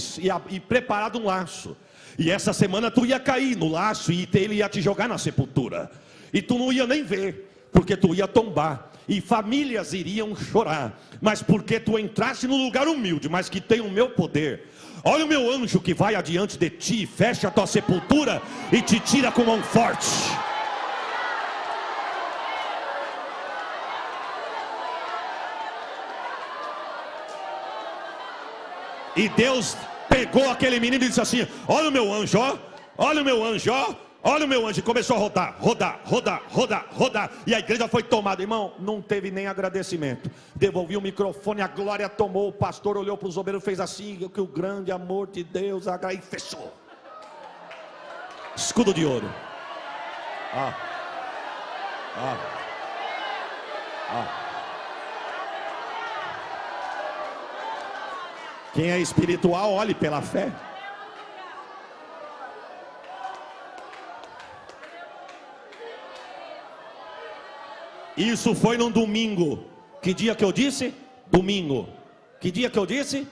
e preparado um laço. E essa semana tu ia cair no laço e ele ia te jogar na sepultura. E tu não ia nem ver, porque tu ia tombar. E famílias iriam chorar. Mas porque tu entraste no lugar humilde, mas que tem o meu poder. Olha o meu anjo que vai adiante de ti, fecha a tua sepultura e te tira com mão forte. E Deus pegou aquele menino e disse assim, olha o meu anjo, ó, olha o meu anjo, ó, olha o meu anjo. E começou a rodar, rodar, rodar, rodar, rodar. E a igreja foi tomada, irmão, não teve nem agradecimento. Devolvi o microfone, a glória tomou. O pastor olhou para os obreiros, fez assim, que o grande amor de Deus, e fechou. Escudo de ouro. Quem é espiritual, olhe pela fé. Isso foi num domingo. Que dia que eu disse? Domingo. Que dia que eu disse?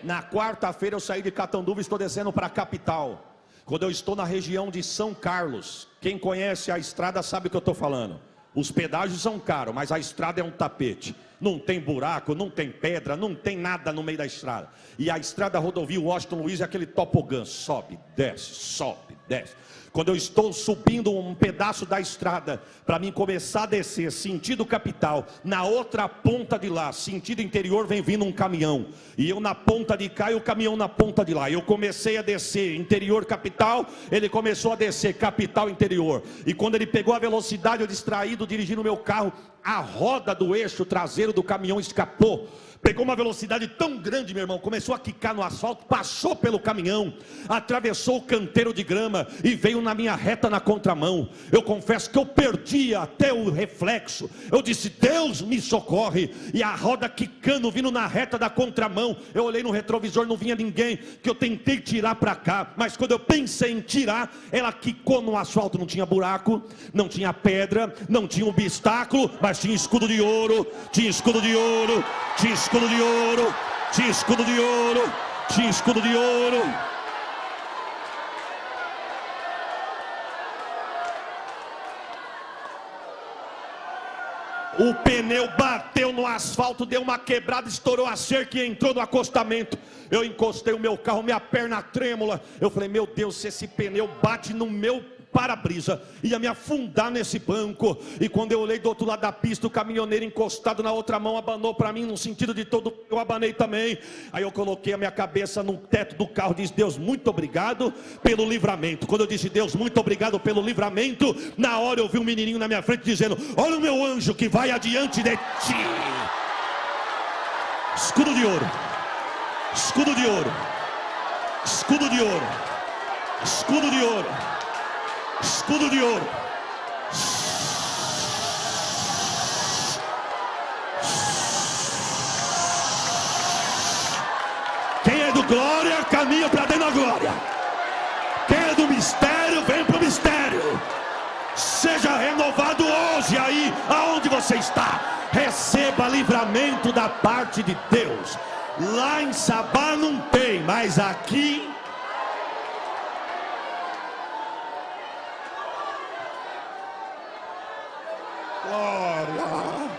Na quarta-feira eu saí de Catanduva e estou descendo para a capital. Quando eu estou na região de São Carlos, quem conhece a estrada sabe o que eu estou falando. Os pedágios são caros, mas a estrada é um tapete. Não tem buraco, não tem pedra, não tem nada no meio da estrada. E a estrada rodovia Washington Luiz é aquele tobogã, sobe, desce. Quando eu estou subindo um pedaço da estrada, para mim começar a descer, sentido capital, na outra ponta de lá, sentido interior, vem vindo um caminhão. E eu na ponta de cá e o caminhão na ponta de lá. Eu comecei a descer, interior capital, ele começou a descer, capital interior. E quando ele pegou a velocidade, eu distraído, dirigindo o meu carro, a roda do eixo traseiro do caminhão escapou. Pegou uma velocidade tão grande, meu irmão, começou a quicar no asfalto, passou pelo caminhão, atravessou o canteiro de grama e veio na minha reta na contramão. Eu confesso que eu perdi até o reflexo. Eu disse, Deus me socorre. E a roda quicando, vindo na reta da contramão. Eu olhei no retrovisor, não vinha ninguém, que eu tentei tirar para cá. Mas quando eu pensei em tirar, ela quicou no asfalto. Não tinha buraco, não tinha pedra, não tinha obstáculo, mas tinha escudo de ouro, tinha escudo de ouro, tinha escudo de ouro, tinha escudo de ouro, tinha escudo de ouro. O pneu bateu no asfalto, deu uma quebrada, estourou a cerca e entrou no acostamento. Eu encostei o meu carro, minha perna trêmula. Eu falei, meu Deus, se esse pneu bate no meu para-brisa, ia me afundar nesse banco. E quando eu olhei do outro lado da pista, o caminhoneiro encostado na outra mão abanou para mim, no sentido de todo, eu abanei também. Aí eu coloquei a minha cabeça no teto do carro, disse, Deus, muito obrigado pelo livramento. Quando eu disse, Deus, muito obrigado pelo livramento, na hora eu vi um menininho na minha frente dizendo, olha o meu anjo que vai adiante de ti. Escudo de ouro, escudo de ouro, escudo de ouro, escudo de ouro, escudo de ouro. Quem é do glória, caminha para dentro da glória. Quem é do mistério, vem para o mistério. Seja renovado hoje aí, aonde você está. Receba livramento da parte de Deus. Lá em Sabá não tem, mas aqui... Glória,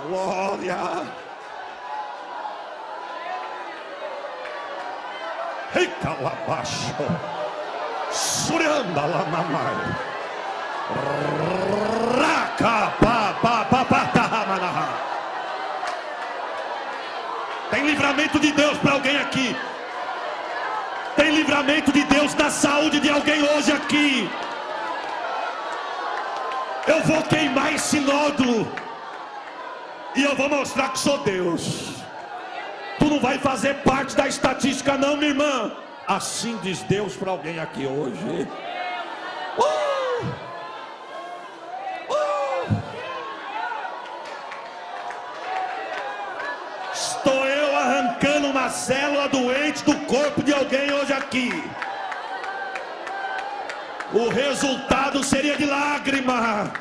glória. Eita lá abaixo, suranda lá na mar. Raca, pá, pá, pá, Tem livramento de Deus para alguém aqui. Tem livramento de Deus na saúde de alguém hoje aqui. Eu vou queimar esse nódulo e eu vou mostrar que sou Deus. Tu não vai fazer parte da estatística não, minha irmã. Assim diz Deus para alguém aqui hoje. Estou eu arrancando uma célula doente do corpo de alguém hoje aqui. O resultado seria de lágrima.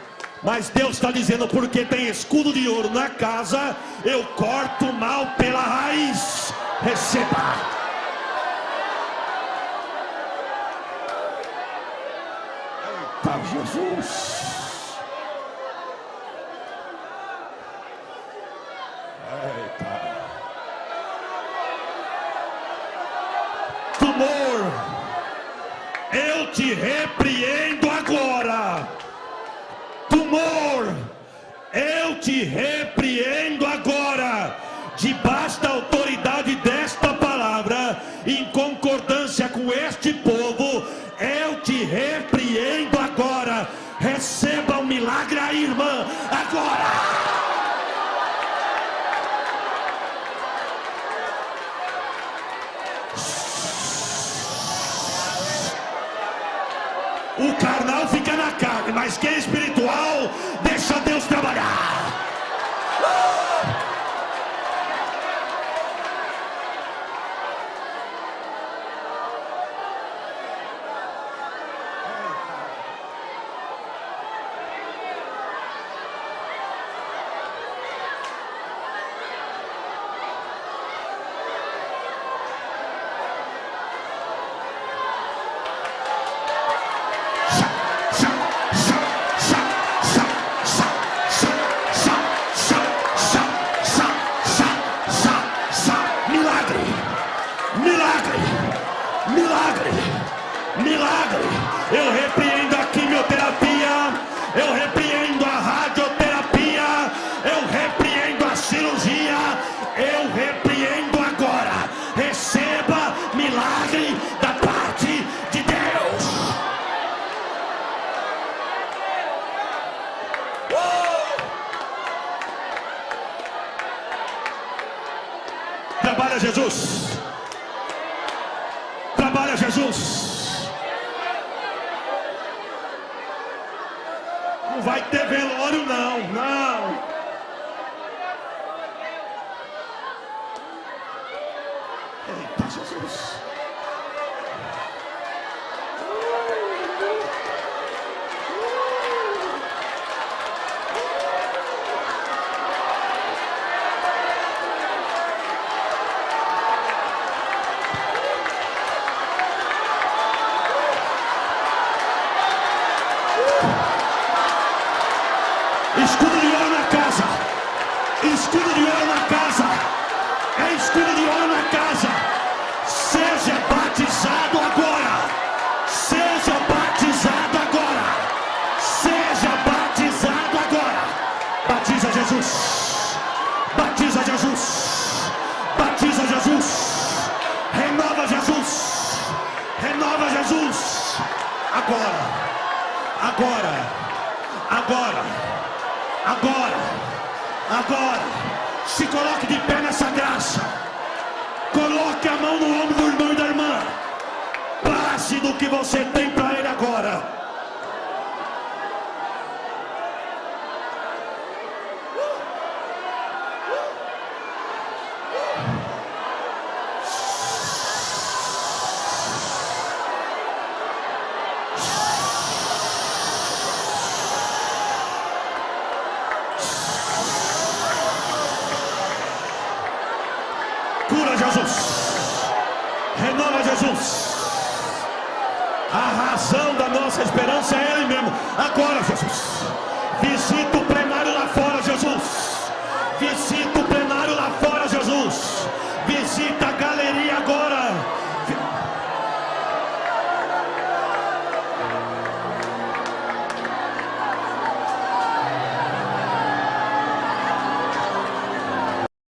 Mas Deus está dizendo, porque tem escudo de ouro na casa, eu corto o mal pela raiz. Receba. Eita Jesus. Eita. Tumor, eu te repreendo agora. Tumor, eu te repreendo agora, debaixo da autoridade desta palavra, em concordância com este povo, eu te repreendo agora. Receba o milagre aí, irmã, agora. O carnal fica na carne, mas quem é espiritual, deixa Deus trabalhar. Milagre, eu repreendo a quimioterapia, eu repreendo a radioterapia, eu repreendo a cirurgia, eu repreendo agora. Receba milagre da parte de Deus. Trabalha Jesus, trabalha Jesus. Não vai ter velório não, não. Eita Jesus. Escudo de ouro na casa, escudo de ouro na casa, é escudo de ouro na casa. Seja batizado agora, seja batizado agora, seja batizado agora. Batiza Jesus, batiza Jesus, batiza Jesus, renova Jesus, renova Jesus. Agora, agora, agora. Agora, se coloque de pé nessa graça. Coloque a mão no ombro do irmão e da irmã. Passe do que você tem para ele agora. Cura Jesus, renova Jesus. A razão da nossa esperança é Ele mesmo. Agora Jesus,